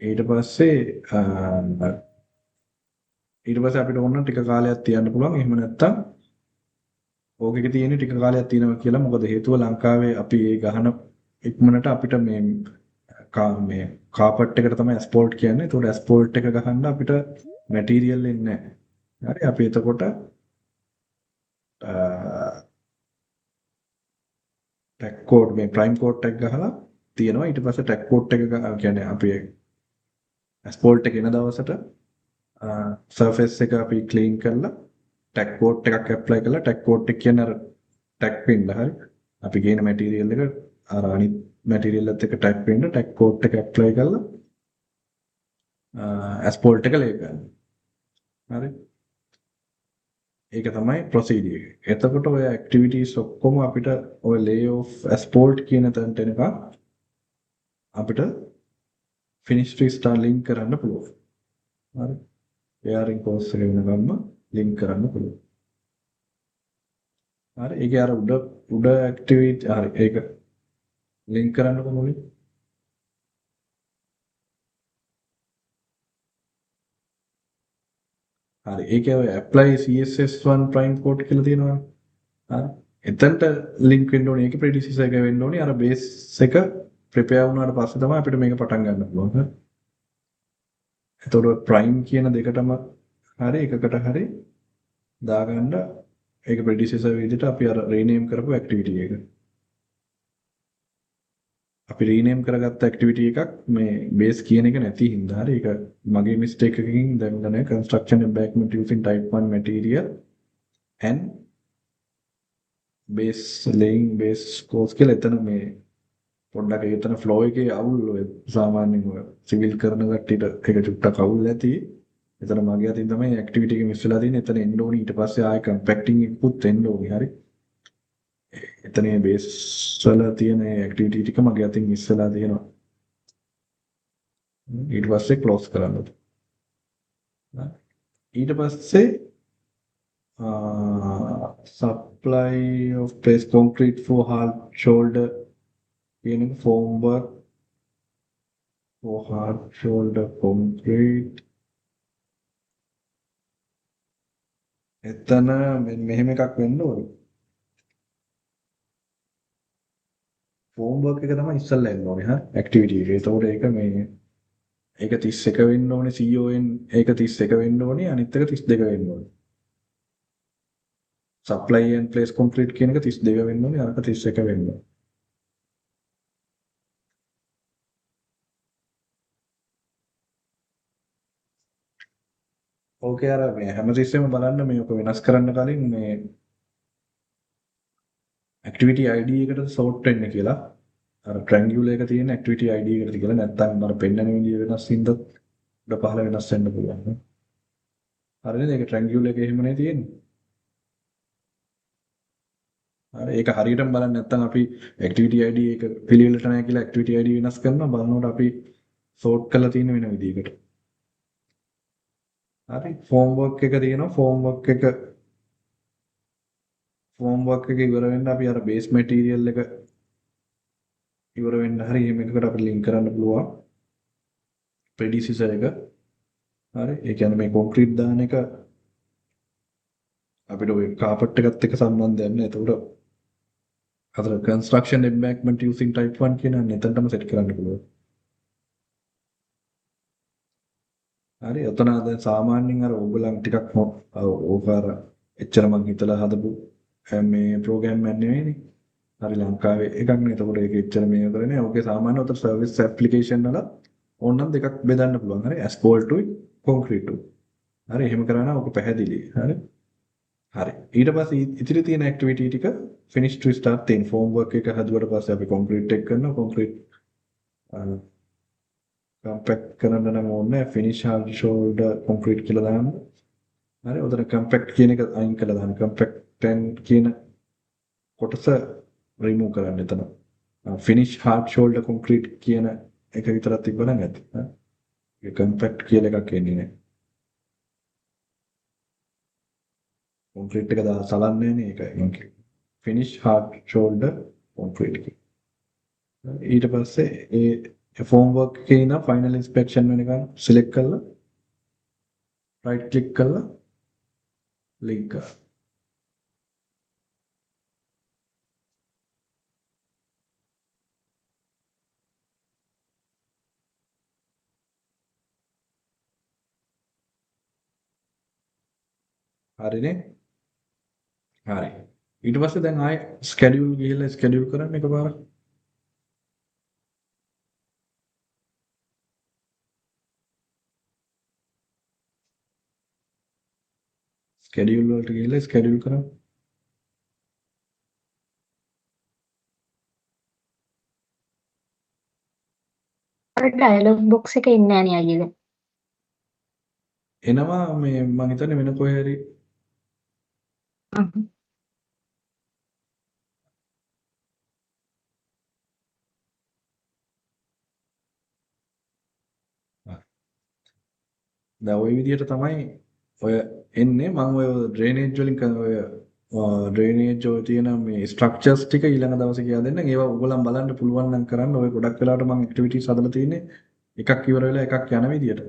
ඊට පස්සේ අපිට ඕන ටික කාලයක් තියන්න පුළුවන්. එහෙම නැත්නම් ඕකෙක තියෙන ටික කාලයක් තියෙනවා කියලා. මොකද හේතුව ලංකාවේ අපි ඒ ගහන ඉක්මනට අපිට මේ කාපට් එකට තමයි ඇස්ෆෝල්ට් කියන්නේ. ඒතකොට ඇස්ෆෝල්ට් එක ගහන්න අපිට මැටීරියල් එන්නේ නැහැ. හරි අපි එතකොට ටැග් කෝඩ් මේ ප්‍රයිම් කෝඩ් එක ගහලා තියෙනවා. ඊට පස්සේ ටැග් කෝඩ් එක කියන්නේ අපි ඇස්ෆෝල්ට් එක එන දවසට සර්ෆේස් එක අපි ක්ලීන් කරලා ටැග් කෝඩ් එකක් ඇප්ලයි කරලා ටැග් කෝඩ් එක කියන අර ටැග් පින්න හරි අපි ගේන මැටීරියල් එක අර අනිත් මැටීරියල් එකත් එක්ක ටැග් පින්න ටැග් කෝඩ් එක ඇප්ලයි කරලා ඇස්පෝල්ට් එක ලේ කරන්න. හරි. ඒක තමයි ප්‍රොසීඩියර් එක. එතකොට ඔය ඇක්ටිවිටීස් ඔක්කොම අපිට ඔය ලේ ඔෆ් ඇස්පෝල්ට් කියන තැනට එනකම් අපිට ෆිනිෂ් ටු ස්ටාර් ලින්ක් කරන්න පුළුවන්. හරි. එයාරින් කෝස් එක වෙනකම්ම ලින්ක් කරන්න පුළුවන්. හරි. ඒකේ අර උඩ ඇක්ටිවිටි හරි ඒක ලින්ක් කරන්නකො මුලින්. හරි. ඒකේ ඔය apply CSS1 prime code කියලා තියෙනවනේ. හරි. එතනට ලින්ක් වෙන්න ඕනේ. ඒකේ predecessor එක වෙන්න ඕනේ. අර බේස් එක ප්‍රිපෙයාර් වුණාට පස්සේ තමයි අපිට මේක පටන් ගන්න පුළුවන්. හරි. එතකොට prime කියන දෙකටම හරි එකකට හරි දාගන්න ඒක predecessor විදිහට අපි අර rename කරපු activity එක. අපි rename කරගත්ත activity එකක් මේ base කියන එක නැති හින්දා හරි ඒක මගේ mistake එකකින් දැන් ගන්න construction embankment using type 1 material and base laying base course කියලා එතන මේ පොඩ්ඩක් එතන flow එකේ අවුල් ඔය සාමාන්‍යයෙන් ඔය සිවිල් කරන කට්ටියට ඒක චුට්ටක් අවුල් ඇති. එතන මගේ අතින් තමයි activity එක මිස් වෙලා තියෙන්නේ. එතන එන්න ඕනි ඊට පස්සේ ආයෙ compacting එකකුත් එන්න ඕනි. හරි. එතන මේ base වල තියෙන activity ටික මගේ අතින් මිස් වෙලා තියෙනවා. ඊට පස්සේ close කරන්න ඕනේ. ඊට පස්සේ supply of place concrete for hard shoulder කියන එක formwork for hard shoulder concrete එතන මෙහෙම එකක් වෙන්න ඕනේ. formwork එක තමයි ඉස්සල්ලා එන්න ඕනේ හා activity එක. ඒතකොට ඒක මේ ඒක 31 වෙන්න ඕනේ CON ඒක 31 වෙන්න ඕනේ අනිත් එක 32 වෙන්න ඕනේ. supply and place concrete කියන එක 32 වෙන්න ඕනේ අරක 31 වෙන්න ඕනේ. ඕකේ අර මේ හැමතිස්සෙම බලන්න මේක වෙනස් කරන්න කලින් මේ activity ID එකට sort වෙන්න කියලා අර triangle එක තියෙන activity ID එකට කියලා නැත්නම් අර පෙන්නන විදිය වෙනස් හින්දා උඩ පහළ වෙනස් වෙන්න පුළුවන්. හරිද? ඒක triangle එකේ එහෙමනේ තියෙන්නේ. හරි ඒක හරියටම බලන්න නැත්නම් අපි activity ID එක පිළිවෙලට නැහැ කියලා activity ID වෙනස් කරනවා බලනකොට අපි sort කරලා තියෙන වෙන විදියකට. හරි form work එක තියෙනවා form work එක ඉවර වෙන්න අපි අර base material එක ඉවර වෙන්න හරි එහෙම එකකට අපි link කරන්න පුළුවන් predecessor එක. හරි ඒ කියන්නේ මේ concrete දාන එක අපිට ඔය carpet එකත් එක්ක සම්බන්ධයක් නැහැ. ඒකට අතර construction embankment using type 1 කියන එතනටම set කරන්න පුළුවන්. හරි එතන දැන් සාමාන්‍යයෙන් අර ඕගලන් ටිකක් ඕක අර එච්චර මං හිතලා හදපු මේ ප්‍රෝග්‍රෑම් එකක් නෙවෙයිනේ. හරි ලංකාවේ එකක් නේ. ඒතකොට ඒක එච්චර මේ කරන්නේ. ඕකේ සාමාන්‍ය උතර සර්විස් ඇප්ලිකේෂන් වල ඕනනම් දෙකක් බෙදන්න පුළුවන්. හරි asphalt උයි concrete උයි. හරි එහෙම කරා නම් ඕක පැහැදිලි. හරි. හරි. ඊට පස්සේ ඉතිරි තියෙන ඇක්ටිවිටි ටික finish to start තියෙන form work එක හදුවට පස්සේ අපි concrete එක කරනවා. concrete compact කරන්න නම් ඕනේ finish hard shoulder concrete කියලා දාන්න. හරි උතන compact කියන එක අයින් කළා දාන්න. compact 10 කියන කොටස remove කරන්න එතන. finish hard shoulder concrete කියන එක විතරක් තිබ්බනම් ඇති. ඒ compact කියලා එකක් එන්නේ නැහැ. concrete එක සලන්නේ නැහැ ඒකයි මම කිව්වේ. finish hard shoulder concrete එක. ඊට පස්සේ ඒ form work එකේ ඉන්න final inspection වෙනකන් select කරලා right click කරලා link කරා. හරිනේ? හරි. ඊට පස්සේ දැන් ආයේ schedule ගිහිල්ලා schedule කරන්න එකපාරක්. schedule වලට ගිහිල්ලා schedule කරන්න. අර ඩයලොග් බොක්ස් එකේ ඉන්නේ නැහැ නේ අයියලා. එනවා මේ මම හිතන්නේ වෙන කොහේ හරි හ්ම්. දැන් ওই විදිහට තමයි ඔය එන්නේ මම ඔය ඩ්‍රේනේජ් වලින් ඔය ඩ්‍රේනේජ් වල තියෙන මේ ස්ට්‍රක්චර්ස් ටික ඊළඟ දවසේ කියලා දෙන්නම්. ඒවා ඔයගොල්ලන් බලන්න පුළුවන් නම් කරන්න. ඔය ගොඩක් වෙලාවට මම ඇක්ටිවිටීස් හදලා තියෙන්නේ එකක් ඉවර වෙලා එකක් යන විදියට.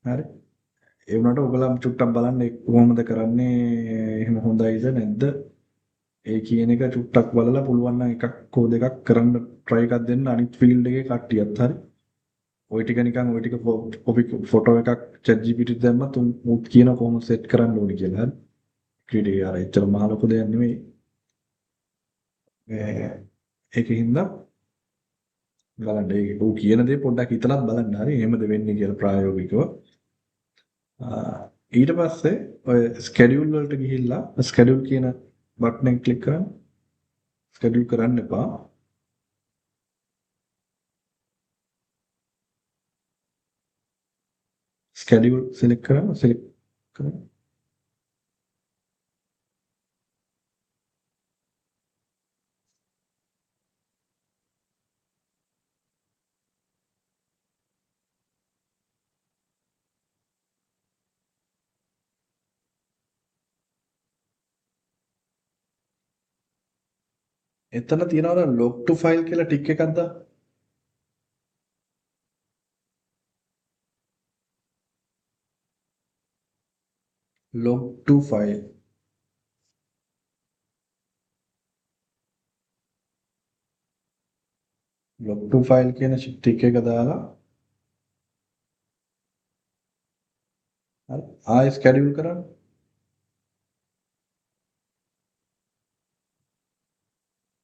හරි. ඒ වුණාට ඔයගොල්ලන් චුට්ටක් බලන්න ඒක කොහොමද කරන්නේ? එහෙම හොඳයිද නැද්ද? ඒ කියන එක චුට්ටක් බලලා පුළුවන් නම් එකක් හෝ දෙකක් කරන්න try එකක් දෙන්න අනිත් ෆීල්ඩ් එකේ කට්ටියත් හරි. ওই ටික නිකන් ওই ටික කොපි ෆොටෝ එකක් chat GPT දැම්මත් උත් කියන කොහොමද සෙට් කරන්න ඕනි කියලා. හරි. ක්‍රීඩේ අර එච්චර මහ ලොකු දෙයක් නෙමෙයි. ඒකින්ද බලන්න ඒක ඌ කියන දේ පොඩ්ඩක් හිතලත් බලන්න. හරි. එහෙමද වෙන්නේ කියලා ප්‍රායෝගිකව. ඊට පස්සේ ඔය ස්කෙඩියුල් වලට ගිහිල්ලා ස්කෙඩියුල් කියන බටන් එක ක්ලික් කරන්න. ස්කෙඩියුල් කරන්න එපා. ස්කෙඩියුල් සිලෙක්ට් කරන්න. සිලෙක්ට් කරන්න. එතන තියනවා log to file කියලා ටික් එකක් දාන්න. log to file. log to file කියන ටික් එක දාලා හරි ආයෙ ස්කෙඩියුල් කරන්න.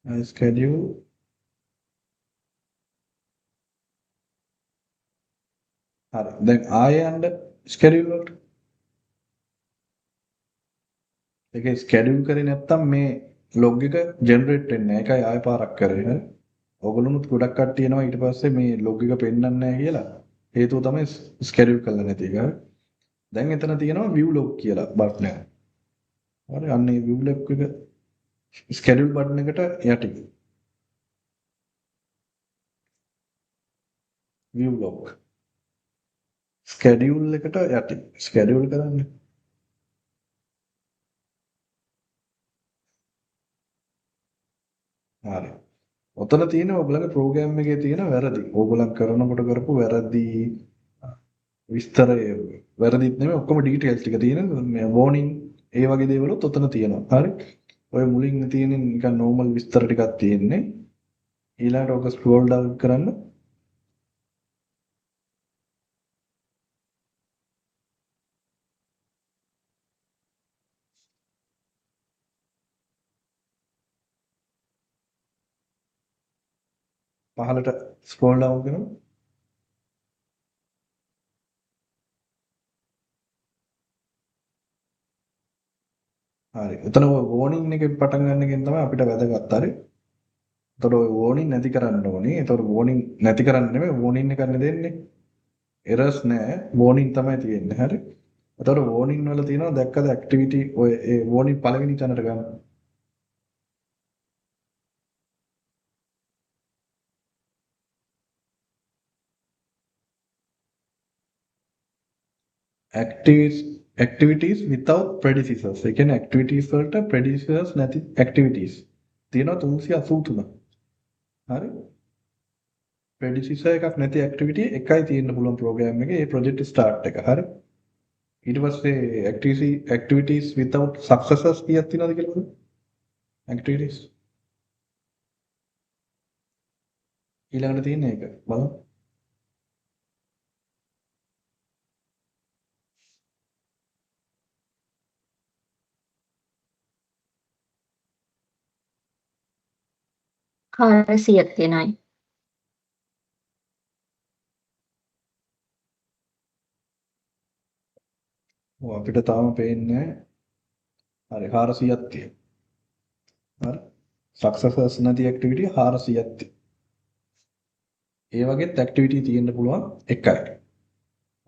ආයෙ ස්කෙඩියුල් හරි දැන් ආයෙ යන්න ස්කෙඩියුල් වලට. ඒකේ ස්කෙඩියුල් කරේ නැත්තම් මේ log එක ජෙනරේට් වෙන්නේ නැහැ. ඒකයි ආයෙ පාරක් කරේ. හරි. ඔයගොල්ලොනුත් ගොඩක් කට්ටිය එනවා ඊට පස්සේ මේ log එක පෙන්වන්නේ නැහැ කියලා. හේතුව තමයි ස්කෙඩියුල් කරලා නැති එක. හරි. දැන් එතන තියෙනවා view log කියලා බටන් එක. හරි අන්න ඒ view log එක ස්කෙඩියුල් බටන් එකට යටින්. view log. ස්කෙඩියුල් එකට යටින්. ස්කෙඩියුල් කරන්න. හරි. ඔතන තියෙන ඔයගලගේ ප්‍රෝග්‍රෑම් එකේ තියෙන වැරදි. ඕගොල්ලන් කරනකොට කරපු වැරදි විස්තරය වැරදිත් නෙමෙයි ඔක්කොම ඩීටේල්ස් ටික තියෙන මේ වෝනින් ඒ වගේ දේවලුත් ඔතන තියෙනවා. හරි. ඔය මුලින් තියෙන නිකන් නෝමල් විස්තර ටිකක් තියෙන්නේ. ඊළඟට ඔක ස්ක්‍රෝල් ඩවුන් කරන්න. පහළට ස්ක්‍රෝල් ඩවුන් කරමු. හරි. එතන ඔය වෝනින් එකෙන් පටන් ගන්න එකෙන් තමයි අපිට වැදගත්. හරි. එතකොට ඔය වෝනින් නැති කරන්න ඕනේ. එතකොට වෝනින් නැති කරන්න නෙමෙයි වෝනින් එකක් දෙන්නේ. එරර්ස් නෑ වෝනින් තමයි තියෙන්නේ. හරි. එතකොට වෝනින් වල තියෙනවා දැක්කද ඇක්ටිවිටි ඔය ඒ වෝනින් පළවෙනි තැනට ගන්න. activities without predecessors. ඒ කියන්නේ activities වලට predecessors නැති activities තියෙනවා 383. හරි. predecessor එකක් නැති activity එකයි තියෙන්න පුළුවන් program එකේ ඒ project start එක. හරි. ඊට පස්සේ activities without successors කීයක් තියෙනවද කියලා බලන්න. activities ඊළඟට තියෙන එක බලන්න. හාරසියක් තියෙනයි. ඔව් අපිට තාම පේන්නේ හරි 400ක් තියෙනවා. හරි. successors නැති activity 400ක් තියෙනවා. ඒ වගේත් activity තියෙන්න පුළුවන් එකයි.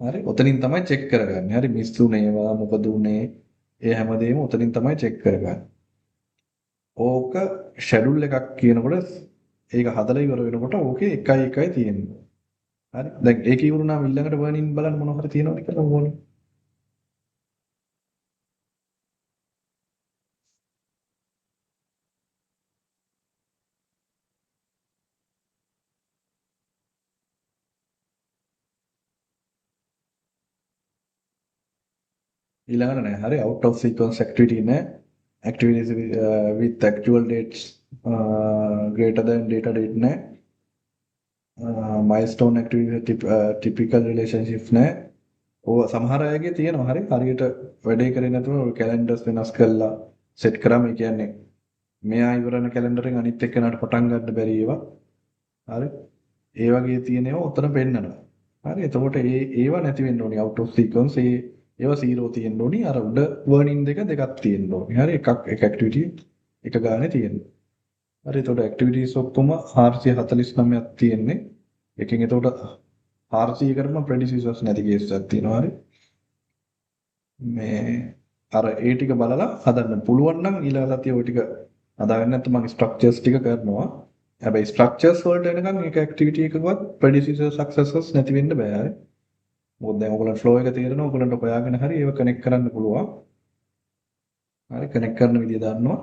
හරි ඔතනින් තමයි චෙක් කරගන්නේ. හරි මිස් උනේවා මොකද උනේ? ඒ හැමදේම ඔතනින් තමයි චෙක් කරගන්නේ. ඕක ෂෙඩියුල් එකක් කියනකොට ඒක හදලා ඉවර වෙනකොට ඕකේ 1 තියෙන්නේ. හරි. දැන් ඒක ඉවරුනාම ඊළඟට වර්නින් බලන්න මොනව හරි තියෙනවද කියලා ඕනේ. ඊළඟට නෑ. හරි out of sequence activity නෑ. activities with actual dates greater than data date නෑ. milestone activity typical relationships නෑ. ඕව සමහර අයගේ තියෙනවා. හරි. හරියට වැඩේ කරේ නැතුව කැලෙන්ඩර්ස් වෙනස් කරලා සෙට් කරාම ඒ කියන්නේ මෙයා ඉවරන කැලෙන්ඩරෙන් අනිත් එක්කනට පටන් ගන්න බැරි ඒවා. හරි. ඒ වගේ තියෙන ඒවා උතන පෙන්නනවා. හරි. එතකොට ඒවා නැති වෙන්න ඕනි out of sequence. ඒවා 0 තියෙන්න ඕනි. අර උඩ වර්නින් දෙකක් තියෙන්න ඕනි. හරි. එක ඇක්ටිවිටි එක ගානේ තියෙනවා. හරි. එතකොට ඇක්ටිවිටීස් ඔක්කොම 449ක් තියෙන්නේ. එකකින් එතකොට 400කටම ප්‍රෙඩිසිසර්ස් නැති කේස් එකක් තියෙනවා. හරි. මේ අර ඒ ටික බලලා හදන්න පුළුවන් නම් ඊළඟ සතිය ওই ටික හදාගන්න නැත්නම් මම ස්ට්‍රක්චර්ස් ටික කරනවා. හැබැයි ස්ට්‍රක්චර්ස් වලට එනකන් එක ඇක්ටිවිටි එකකවත් ප්‍රෙඩිසිසර් සක්සෙසර්ස් නැති වෙන්න බෑ. හරි. මොකද දැන් ඔයගොල්ලන්ට ෆ්ලෝ එක තේරෙනවා. ඔයගොල්ලන්ට හොයාගෙන හරි ඒව කනෙක්ට් කරන්න පුළුවන්. හරි කනෙක්ට් කරන විදිය දන්නවා.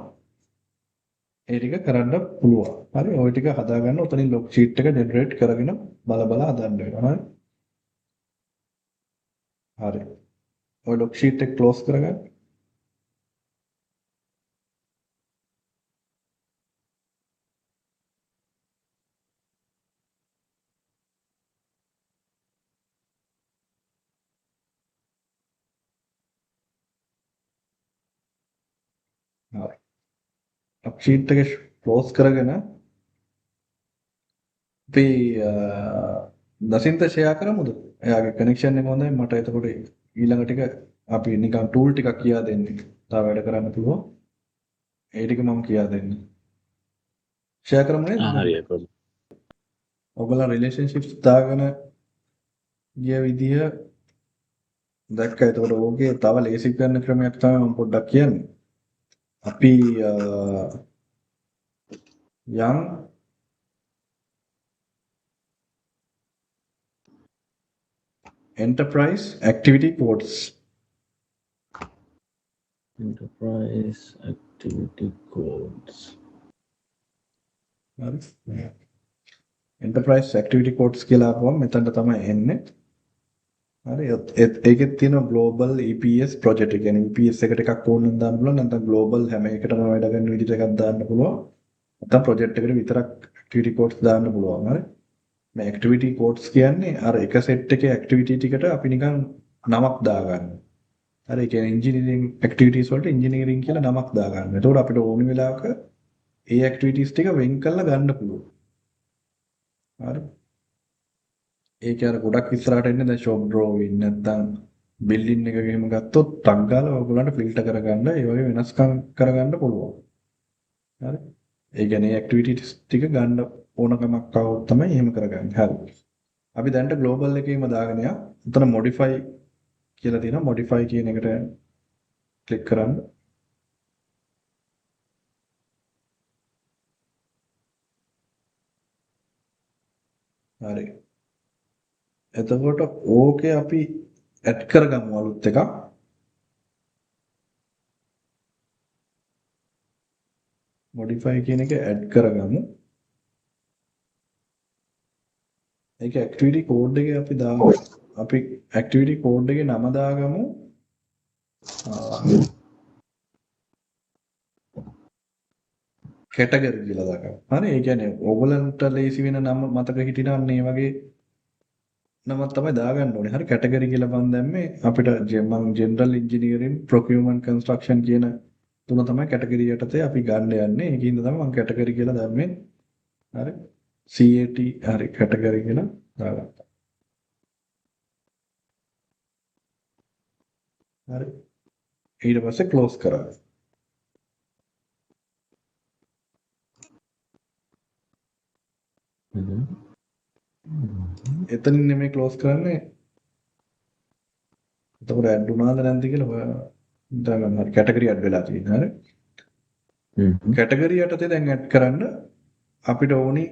ඒ ටික කරන්න පුළුවන්. හරි. ওই ටික හදාගන්න උතනින් ලොග් ෂීට් එක ජෙනරේට් කරගෙන බල හදන්න වෙනවා. හරි. ඔය ලොග් ෂීට් එක ක්ලෝස් කරගන්න. හරි. ලොග් ෂීට් එක ක්ලෝස් කරගෙන අපි දසින්ත ෂෙයා කරමුද? එයාගේ කනෙක්ෂන් එක හොඳයි. මට එතකොට ඊළඟ ටික අපි නිකන් ටූල් ටිකක් කියා දෙන්නේ. තව වැඩ කරන්න පුළුවන්. ඒ ටික මම කියා දෙන්නේ. ෂෙයා කරමු නේද? හරි කොහොමද? ඔයගොල්ලෝ රිලේෂන්ෂිප්ස් දාගෙන ගිය විදිය දැක්කා. එතකොට ඕකේ තව ලේසි කරන ක්‍රමයක් තමයි මම පොඩ්ඩක් කියන්නේ. අපි යම් enterprise activity codes Enterprise activity codes. හරි. enterprise activity codes කියලා ආපුවම මෙතනට තමයි එන්නේ. හරි. ඒකෙත් තියෙනවා global EPS project. ඒ කියන්නේ EPS එකට එකක් ඕන නම් දාන්න පුළුවන්. නැත්නම් global හැම එකටම වැඩ කරන විදිහට එකක් දාන්න පුළුවන්. නැත්නම් project එකට විතරක් activity codes දාන්න පුළුවන්. හරි. මේ activity codes කියන්නේ අර එක set එකේ activity ටිකට අපි නිකන් නමක් දාගන්න. හරි. ඒ කියන්නේ engineering activities වලට engineering කියලා නමක් දාගන්න. එතකොට අපිට ඕන වෙලාවක ඒ activities ටික වෙන් කරලා ගන්න පුළුවන්. හරි. ඒක අර ගොඩක් ඉස්සරහට එන්නේ දැන් shop drawing නැත්නම් building එකක එහෙම ගත්තොත් ටක් ගාලා ඔයගොල්ලන්ට ෆිල්ටර් කරගන්න ඒ වගේ වෙනස්කම් කරගන්න පුළුවන්. හරි. ඒ කියන්නේ activities ටික ගන්න ඕනකමක් આવොත් තමයි එහෙම කරගන්නේ. හරි. අපි දැන්ට global එකේම දාගෙන යමු. උතන modify කියලා තියෙනවා. modify කියන එකට ක්ලික් කරන්න. හරි. එතකොට ඕකේ අපි ඇඩ් කරගමු අලුත් එකක්. modify කියන එක ඇඩ් කරගමු. ඒක activity code එකේ අපි දාමු. අපි activity code එකේ නම දාගමු. කැටගරි කියලා දාගමු. හරි. ඒ කියන්නේ ඕගලන්ට ලේසි වෙන නම මතක හිටිනවා මේ වගේ නමක් තමයි දාගන්න ඕනේ. හරි. කැටගරි කියලා මම දැම්මේ අපිට මම general engineering procurement construction කියන තුන තමයි කැටගරි යටතේ අපි ගන්න යන්නේ. ඒකින්ද තමයි මම කැටගරි කියලා දැම්මේ. හරි. CAT හරි කැටගරි කියලා දාගත්තා. හරි. ඊට පස්සේ close කරා. එතනින් නෙමෙයි close කරන්නේ. එතකොට ඇඩ් වුණාද නැද්ද කියලා හොයා හිතාගන්න. හරි කැටගරි ඇඩ් වෙලා තියෙනවා. හරි. කැටගරි යටතේ දැන් ඇඩ් කරන්න අපිට ඕනි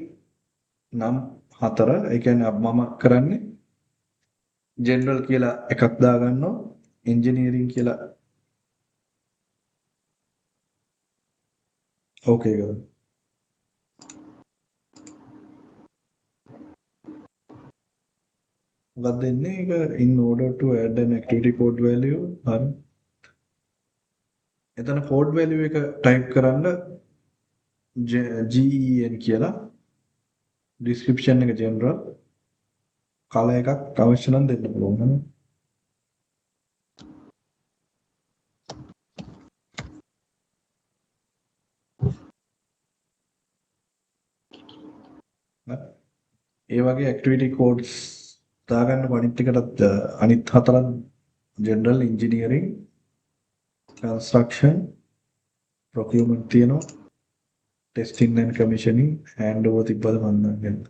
නම් 4. ඒ කියන්නේ මම කරන්නේ ජෙනරල් කියලා එකක් දාගන්නවා. ඉන්ජිනියරින් කියලා ඕකේ කරනවා. මොකක්ද දෙන්නේ? ඒක in order to add an activity code value. හරි. එතන code value එක type කරන්න GEN කියලා description එක general color එකක් අවශ්‍ය නම් දෙන්න පුළුවන්. ඒ වගේ activity codes දාගන්න අනිත් එකටත් අනිත් 4ක් general engineering construction procurement තියෙනවා testing and commissioning handover තිබ්බද මන් දන්නේ නැහැ.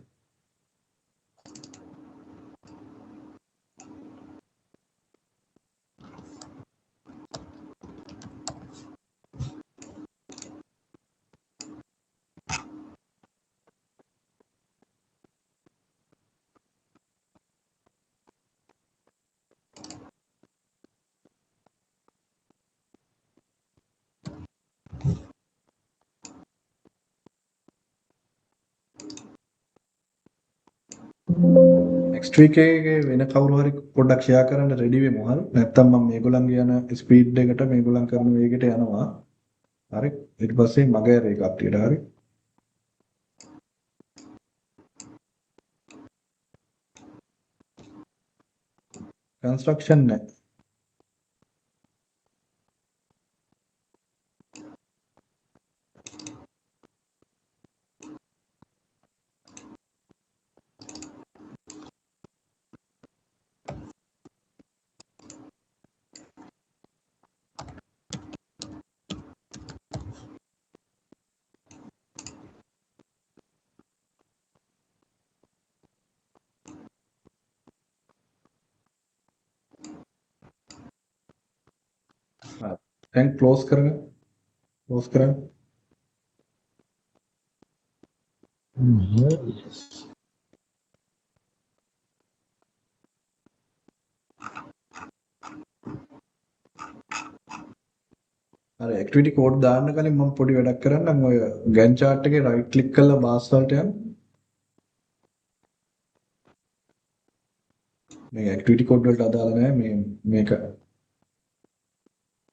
next week එකේ වෙන කවුරු හරි පොඩ්ඩක් ෂෙයා කරන්න රෙඩි වෙමු. හරි. නැත්තම් මම මේගොල්ලන්ගේ යන ස්පීඩ් එකට මේගොල්ලන් කරන වේගයට යනවා. හරි. ඊට පස්සේ මගේ අර එක අප්ඩේට්. හරි. කන්ස්ට්‍රක්ෂන් නැහැ. දැන් ක්ලෝස් කරගන්න. ක්ලෝස් කරන්න. Yes. අර ඇක්ටිවිටි කෝඩ් දාන්න කලින් මම පොඩි වැඩක් කරන්නම්. ඔය Gantt chart එකේ right click කරලා බාස් වලට යන්න. මේ ඇක්ටිවිටි කෝඩ් වලට අදාළ නැහැ මේක.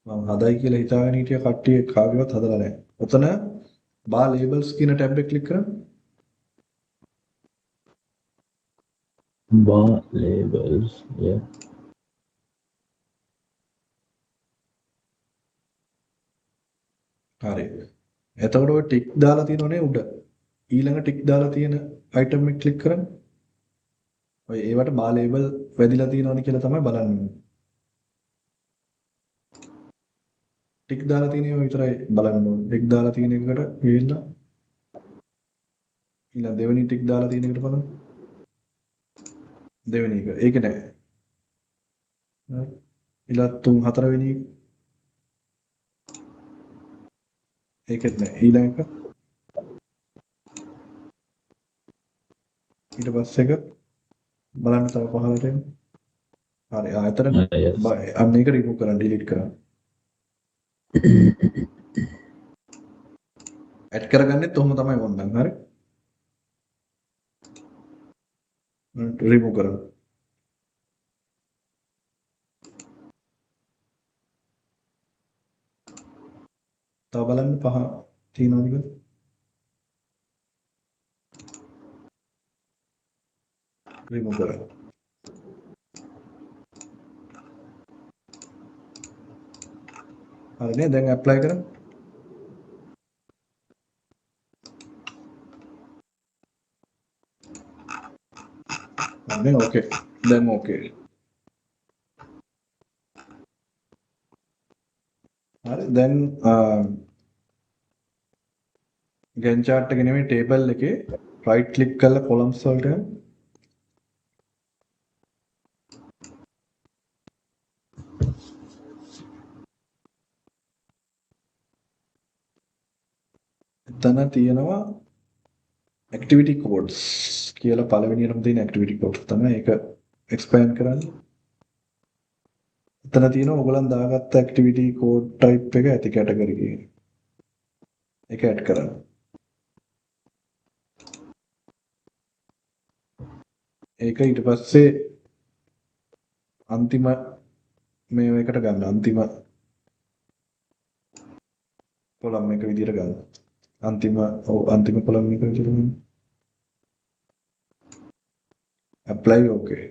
මම හදයි කියලා හිතාගෙන හිටිය කට්ටිය කාගේවත් හදලා නැහැ. ඔතන bar labels කියන ටැබ් එක ක්ලික් කරන්න. Bar labels. Yeah. හරි. එතකොට ඔය ටික් දාලා තියෙනවනේ උඩ. ඊළඟ ටික් දාලා තියෙන item එක ක්ලික් කරන්න. ඔය ඒවට bar label වැදිලා තියෙනවනේ කියලා තමයි බලන්නේ. ටික් දාලා තියෙන ඒවා විතරයි බලන්න ඕනේ. ටික් දාලා තියෙන එකට ගිහිල්ලා ඊළඟ දෙවෙනි ටික් දාලා තියෙන එකට බලන්න. දෙවෙනි එක. ඒක නෑ. හරි. ඊළඟ 3 4වෙනි එක. ඒකත් නෑ. ඊළඟ එක. ඊට පස්සේ එක බලන්න තව පහළට එන්න. හරි. එතන Yes. අන්න ඒක රිමූව් කරන්න, ඩිලීට් කරන්න. ඇඩ් කරගන්නෙත් ඔහොම තමයි වොන්නම්. හරි. රිමූව් කරන්න. තව බලන්න පහ තියෙනවද කියලා. රිමූව් කරන්න. හරිනේ. දැන් ඇප්ලයි කරමු. හරිනේ. ඕකේ. දැන් ඕකේ. හරි. දැන් Gantt chart එක නෙමෙයි table එකේ right click කරලා columns වලට යන්න. එතන තියෙනවා activity codes කියලා පළවෙනියටම තියෙන activity codes තමයි ඒක expand කරන්නේ. එතන තියෙනවා ඔයගලන් දාගත්ත activity code type එක ඇති category කියන. ඒක add කරන්න. ඒක ඊට පස්සේ අන්තිම මේකට ගන්න අන්තිම කොලම් එක විදියට ගන්න. අන්තිම කොලම් එක විදියට ගන්න. apply okay.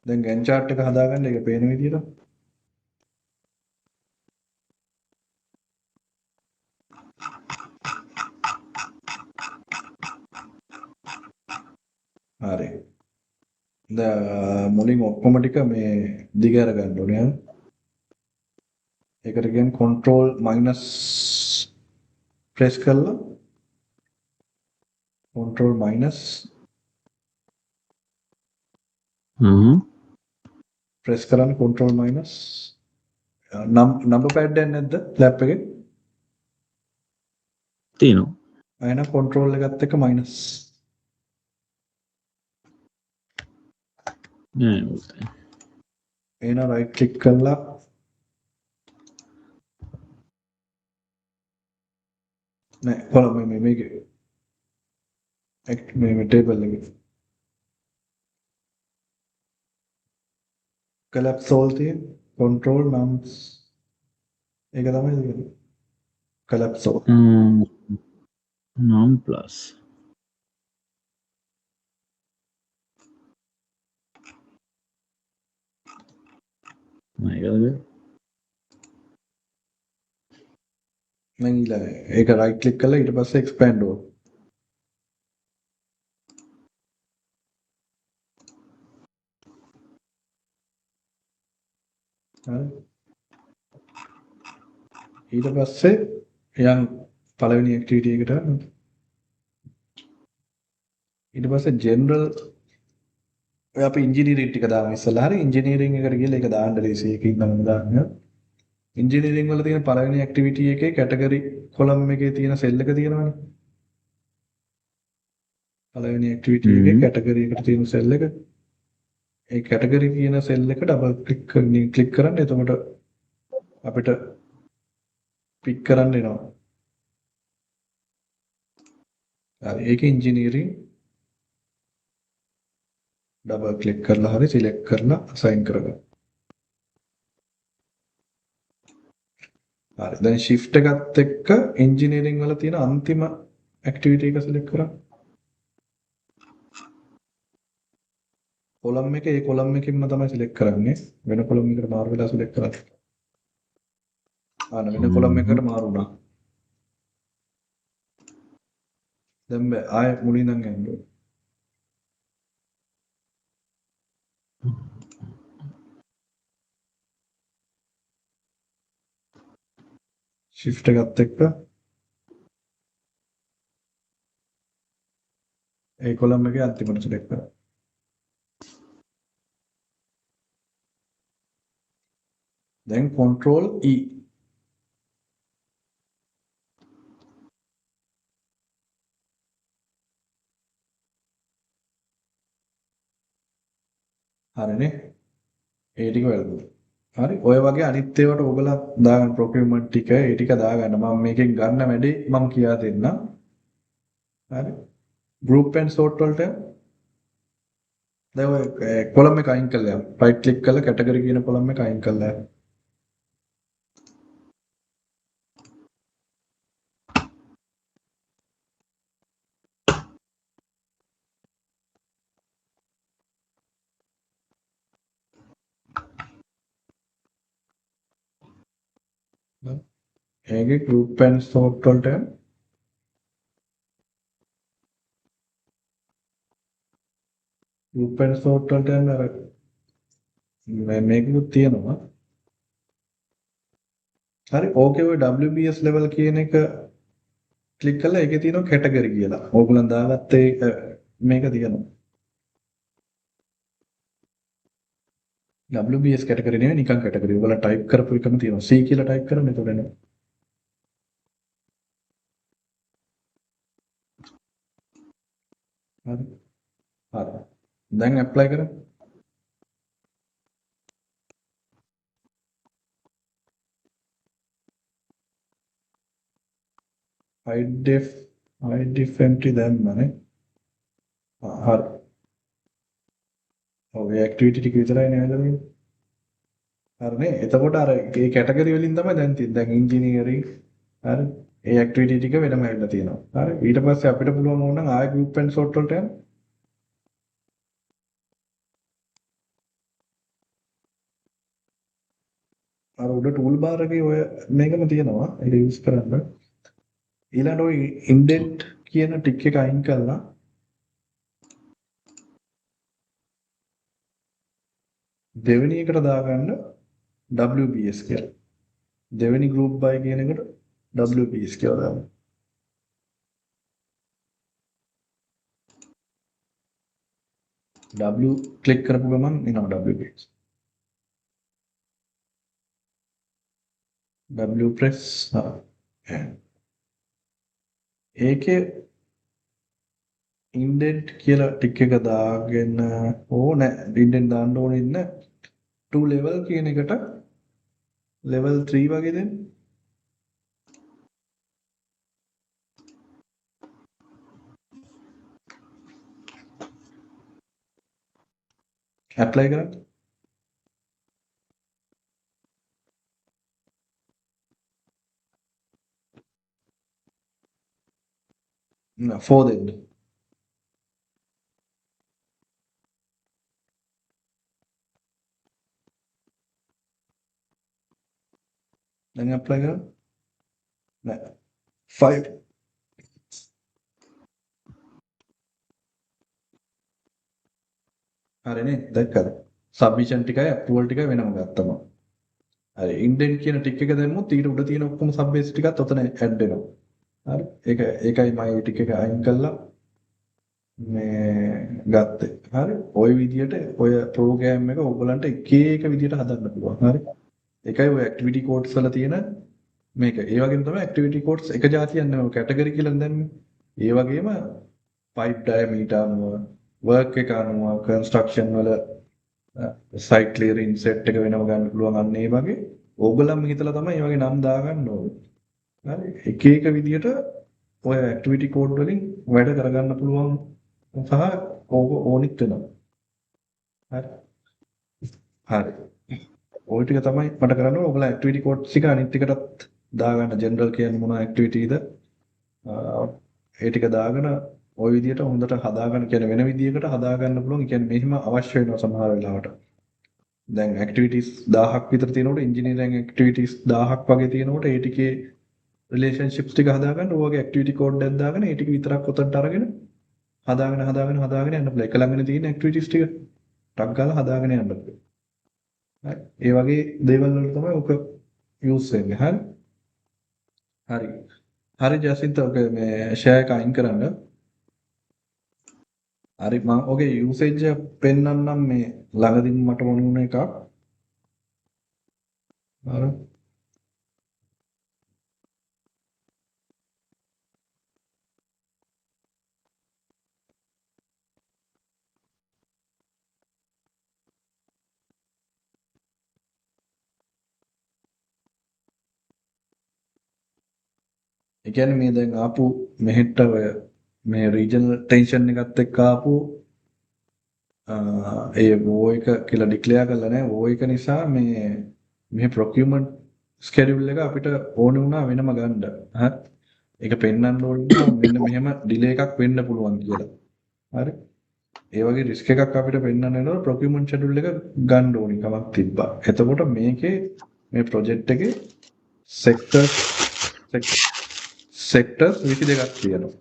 දැන් Gantt chart එක හදාගන්න ඒක පේන විදියට. හරි. මුලින් ඔක්කොම ටික මේ දිග අරගන්න ඕනේ. ඒකට කියන්නේ control minus press කරලා control minus press කරන්න control minus number pad එක නැද්ද lap එකේ? තියෙනවා. එහෙනම් control එකත් එක්ක minus නෑ එහෙනම් right click කරලා නෑ කොලම් මේකේ මේ table එකේ collapse all තියෙන control nums ඒක තමයි තියෙන්නේ collapse all num plus මේකද මම ඊළඟ ඒක right click කරලා ඊට පස්සේ expand ඕන. හරි. ඊට පස්සේ යන් පළවෙනි activity එකට ඊට පස්සේ general ඔය අපි engineering ටික දාමු ඉස්සලා හරි engineering එකට ගිහලා ඒක දාන්න ලේසි එකකින් නම් දාන්න. engineering වල තියෙන පළවෙනි activity එකේ category column එකේ තියෙන cell එක තියෙනවනේ. පළවෙනි activity එකේ category එකට තියෙන cell එක. ඒ category කියන cell එක double click කරන්න. එතකොට අපිට pick කරන්න එනවා. හරි ඒක engineering double click කරලා හරි select කරලා assign කරගන්න. හරි දැන් shift එකත් එක්ක engineering වල තියෙන අන්තිම activity එක select කරා. column එක ඒ column එකකින්ම තමයි select කරන්නේ. වෙන column එකකට මාරු වෙලා select කරා. වෙන column එකකට මාරු වුණා. දැන් ආයෙ මුලින් නම් යන්න ඕනේ. shift එකත් එක්ක ඒ column එකේ අන්තිමට select කරා. දැන් control E හරිනේ ඒ ටික වැළඳුවා. හරි ඔය වගේ අනිත් ඒවාට ඔයගොල්ලෝ දාගන්න procurement ටික ඒ ටික දාගන්න මම මේකෙන් ගන්න වැඩි මම කියා දෙන්නම්. හරි group and sort වලට දැන් ඔය column එක අයින් කළා. right click කරලා category කියන column එක අයින් කළා. ඒකේ group and sort වලට group and sort වලට යන්න අර මේකකුත් තියෙනවා. හරි ඕකේ ඔය WBS level කියන එක ක්ලික් කරලා ඒකේ තියෙනවා category කියලා. ඕගොල්ලන් දාගත්තේ මේක තියෙනවා. WBS කැටගරි නෙවෙයි නිකන් කැටගරි. ඔයගොල්ලෝ ටයිප් කරපු එකම තියෙනවා. C කියලා ටයිප් කරන්න එතකොට එනවා. හරි. හරි. දැන් ඇප්ලයි කරමු. high def entry දැම්මනේ. හරි. ඔව් ඒ ඇක්ටිවිටි ටික විතරයි නේද තියෙන්නේ. හරිනේ. එතකොට අර ඒ කැටගරි වලින් තමයි දැන් තියෙන්නේ. දැන් ඉංජිනේරින් හරි. ඒ ඇක්ටිවිටි ටික වෙනම ඇවිල්ලා තියෙනවා. හරි. ඊට පස්සේ අපිට පුළුවන් ඕනනම් ආයෙ group and sort වලට යන්න. අර උඩ ටූල් බාර් එකේ ඔය මේකම තියෙනවා. ඒක යූස් කරන්න. ඊළඟට ඔය ඉන්ඩෙන්ට් කියන ටික් එක අයින් කරලා දෙවෙනි එකට දාගන්න WBS කියලා. දෙවෙනි group by කියන එකට WBS කියලා දාන්න. W ක්ලික් කරපු ගමන් එනවා WBS. W press ඒකේ ඉන්ඩෙන්ට් කියලා ටික් එක දාගෙන ඕනේ ඉන්ඩෙන්ට් දාන්න ඕනේ ඉන්න to level කියන එකට level 3 වගේ දෙන්න. ඇප්ලයි කරන්න. නෑ 4 දෙන්න. දැන් ඇප්ලයි කරන්න. නෑ 5 හරිනේ දැක්කද? සබ්මිෂන් ටිකයි අප්‍රූවල් ටිකයි වෙනම ගත්තම. හරි ඉන්ඩෙන්ට් කියන ටික් එක දැම්මොත් ඊට උඩ තියෙන ඔක්කොම සබ් බේස් ටිකත් ඔතන ඇඩ් වෙනවා. හරි ඒකයි මම මේ ටික එක අයින් කළා මේ ගත්තේ. හරි ওই විදියට ඔය ප්‍රෝග්‍රෑම් එක ඔයගලන්ට එක එක විදියට හදන්න පුළුවන්. හරි ඒකයි ඔය ඇක්ටිවිටි කෝඩ්ස් වල තියෙන මේක. ඒ වගේම තමයි ඇක්ටිවිටි කෝඩ්ස් එක જાතියක් නෙවෙයි කැටගරි කියලා දැම්මේ. ඒ වගේම pipe diameter අනුව work එක අනුව construction වල site clearing set එක වෙනම ගන්න පුළුවන්. අන්න ඒ වගේ ඕගොල්ලන්ම හිතලා තමයි මේ වගේ නම් දාගන්න ඕනේ. හරි එක එක විදියට ඔය ඇක්ටිවිටි කෝඩ් වලින් වැඩ කරගන්න පුළුවන් සහ ඕක ඕනිත් වෙනවා. හරි. හරි. ওই ටික තමයි මට කරන්න ඕනේ. ඔයගොල්ලෝ ඇක්ටිවිටි කෝඩ්ස් ටික අනිත් එකටත් දාගන්න. ජෙනරල් කියන්නේ මොන ඇක්ටිවිටිද? ඒ ටික දාගෙන ওই විදියට හොඳට හදාගන්න කියන්නේ වෙන විදියකට හදාගන්න පුළුවන්. ඒ කියන්නේ මෙහිම අවශ්‍ය වෙනවා සමහර වෙලාවට. දැන් ඇක්ටිවිටිස් 1000ක් විතර තියෙනකොට ඉංජිනේරිං ඇක්ටිවිටිස් 1000ක් වගේ තියෙනකොට ඒ ටිකේ රිලේෂන්ෂිප්ස් ටික හදාගන්න ඔයගේ ඇක්ටිවිටි කෝඩ් එකක් දාගෙන ඒ ටික විතරක් උතන්ට අරගෙන හදාගෙන යන්න පුළුවන්. එක ළඟනේ තියෙන ඇක්ටිවිටිස් ටික ටක් ගාලා හදාගෙන යන්න පුළුවන්. හරි. ඒ වගේ දේවල් වල තමයි ඔක යූස් වෙන්නේ. හරි. හරි. හරි ජසින්ත ඔක මේ ෂෙයා එක අයින් කරන්න. හරි මම ඔගේ යූසේජ් එක පෙන්නන්නම් මේ ළඟදින් මට වුණ එකක්. හරි. ඒ කියන්නේ මේ දැන් ආපු මෙහෙට ඔය මේ රීජනල් ටෙන්ෂන් එකත් එක්ක ආපු ඒ වෝ එක කියලා ඩික්ලෙයාර් කරලා නැහැ. වෝ එක නිසා මේ ප්‍රොකියුමන්ට් ස්කෙඩියුල් එක අපිට ඕනේ වුණා වෙනම ගන්න. හරි. ඒක පෙන්වන්න ඕනේ මෙන්න මෙහෙම ඩිලේ එකක් වෙන්න පුළුවන් කියලා. හරි. ඒ වගේ රිස්ක් එකක් අපිට පෙන්වන්න වෙනවා ප්‍රොකියුමන්ට් ෂෙඩියුල් එක ගන්න ඕනි කමක් තිබ්බා. එතකොට මේකේ මේ ප්‍රොජෙක්ට් එකේ සෙක්ටර්ස් 22ක් තියෙනවා.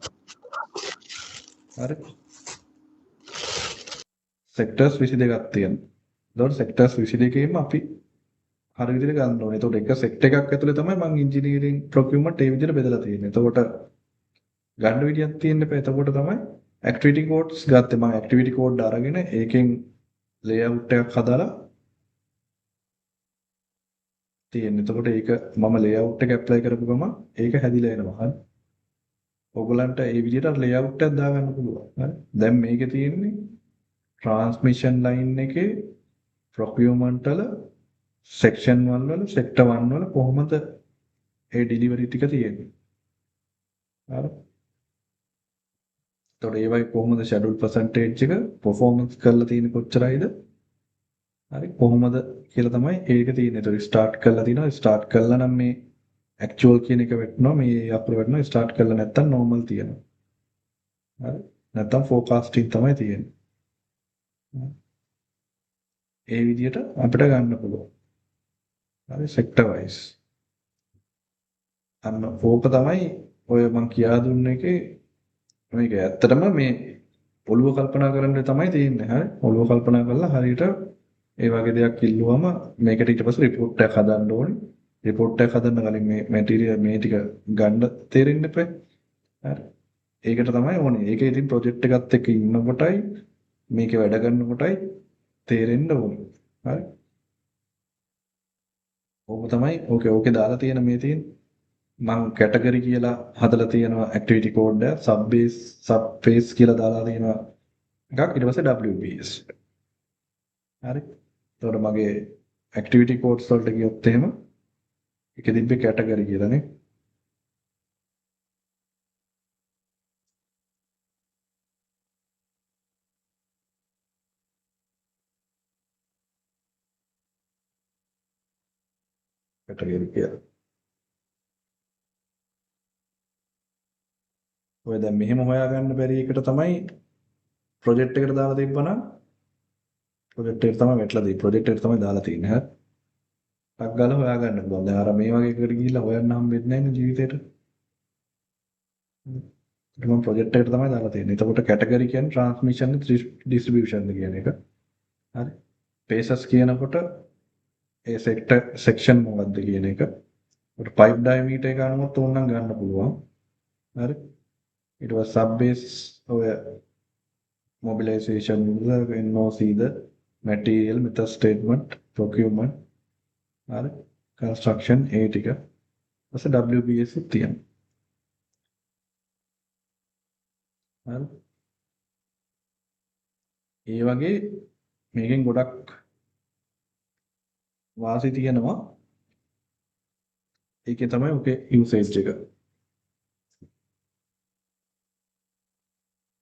හරි. සෙක්ටර්ස් 22ක් තියෙනවා. ඒතකොට සෙක්ටර්ස් 22කේම අපි හරි විදිහට ගන්න ඕනේ. ඒතකොට එක සෙක්ටර් එකක් ඇතුලේ තමයි මම ඉංජිනේරිං ප්‍රොකියුමන්ට් ඒ විදිහට බෙදලා තියෙන්නේ. එතකොට ගන්න විදියක් තියෙන්න එපා. එතකොට තමයි ඇක්ටිවිටි කෝඩ්ස් ගත්තේ. මම ඇක්ටිවිටි කෝඩ් අරගෙන ඒකෙන් ලේඅවුට් එකක් හදාලා තියෙන්නේ. එතකොට ඒක මම ලේඅවුට් එක ඇප්ලයි කරපු ගමන් ඒක හැදිලා එනවා. හරි. ඔයගලන්ට ඒ විදිහට ලේඅවුට් එකක් දාගන්න පුළුවන්. හරි. දැන් මේකේ තියෙන්නේ ට්‍රාන්ස්මිෂන් ලයින් එකේ ප්‍රොකියුමන්ට් වල සෙක්ෂන් 1 වල සෙක්ටර් 1 වල කොහොමද ඒ ඩිලිවරි ටික තියෙන්නේ. හරි. එතකොට ඒ වගේ කොහොමද ෂෙඩියුල් පර්සන්ටේජ් එක පර්ෆෝමන්ස් කරලා තියෙන්නේ කොච්චරයිද? හරි කොහොමද කියලා තමයි ඒක තියෙන්නේ. ඒතකොට ස්ටාර්ට් කරලා තිනවා. ස්ටාර්ට් කළා නම් මේ ඇක්චුවල් කියන එක වෙටනවා. මේ අපර වෙටනවා. ස්ටාර්ට් කළා නැත්තම් නෝමල් තියෙනවා. හරි. නැත්තම් ෆෝකාස්ටිං තමයි තියෙන්නේ. ඒ විදිහට අපිට ගන්න පුළුවන්. හරි සෙක්ටර් වයිස්. අන්න ඕක තමයි ඔය මම කියා දුන්න එකේ මේක ඇත්තටම මේ ඔළුව කල්පනා කරන්න තමයි තියෙන්නේ. හරි. ඔළුව කල්පනා කරලා හරියට ඒ වගේ දෙයක් ඉල්ලුවම මේකට ඊට පස්සේ report එකක් හදන්න ඕනේ. report එකක් හදන්න කලින් මේ material මේ ටික ගන්න තේරෙන්න එපා. හරි. ඒකට තමයි ඕනේ. ඒක ඉතින් project එකත් එක්ක ඉන්නකොටයි මේකේ වැඩ කරනකොටයි තේරෙන්න ඕනේ. හරි. ඕක තමයි ඕකේ දාලා තියෙන මේ තියෙන මම කැටගරි කියලා හදලා තියෙනවා activity code එක subphase කියලා දාලා තියෙනවා එකක් ඊට පස්සේ WBS. හරි. එතකොට මගේ activity codes වලට ගියොත් එහෙම ඒක තිබ්බේ කැටගරි කියලානේ. කැටගරි කියලා. ඔය දැන් මෙහෙම හොයාගන්න බැරි එකට තමයි ප්‍රොජෙක්ට් එකට දාලා තිබ්බනම් ප්‍රොජෙක්ට් එකට තමයි වැටලා තියෙන්නේ. ප්‍රොජෙක්ට් එකට තමයි දාලා තියෙන්නේ. හරි. ටක් ගාලා හොයාගන්න පුළුවන්. දැන් අර මේ වගේ එකකට ගිහිල්ලා හොයන්න හම්බෙන්නේ නැහැ නේ ජීවිතේට. මම ප්‍රොජෙක්ට් එකට තමයි දාලා තියෙන්නේ. එතකොට කැටගරි කියන්නේ ට්‍රාන්ස්මිෂන් ඩිස්ට්‍රිබියුෂන් කියන එක. හරි. පේසස් කියනකොට ඒ සෙක්ෂන් මොකක්ද කියන එක. ඒකට පයිප් ඩයමීටර් එක අනුවත් ඕනනම් ගන්න පුළුවන්. හරි. ඊට පස්සේ සබ් බේස් ඔය mobilization NOC ද material method statement procurement හරි construction ඒ ටික ඊපස්සේ WBS උත් තියෙනවා. හරි. ඒ වගේ මේකෙන් ගොඩක් වාසි තියෙනවා. ඒකේ තමයි ඔකේ යූසේජ් එක.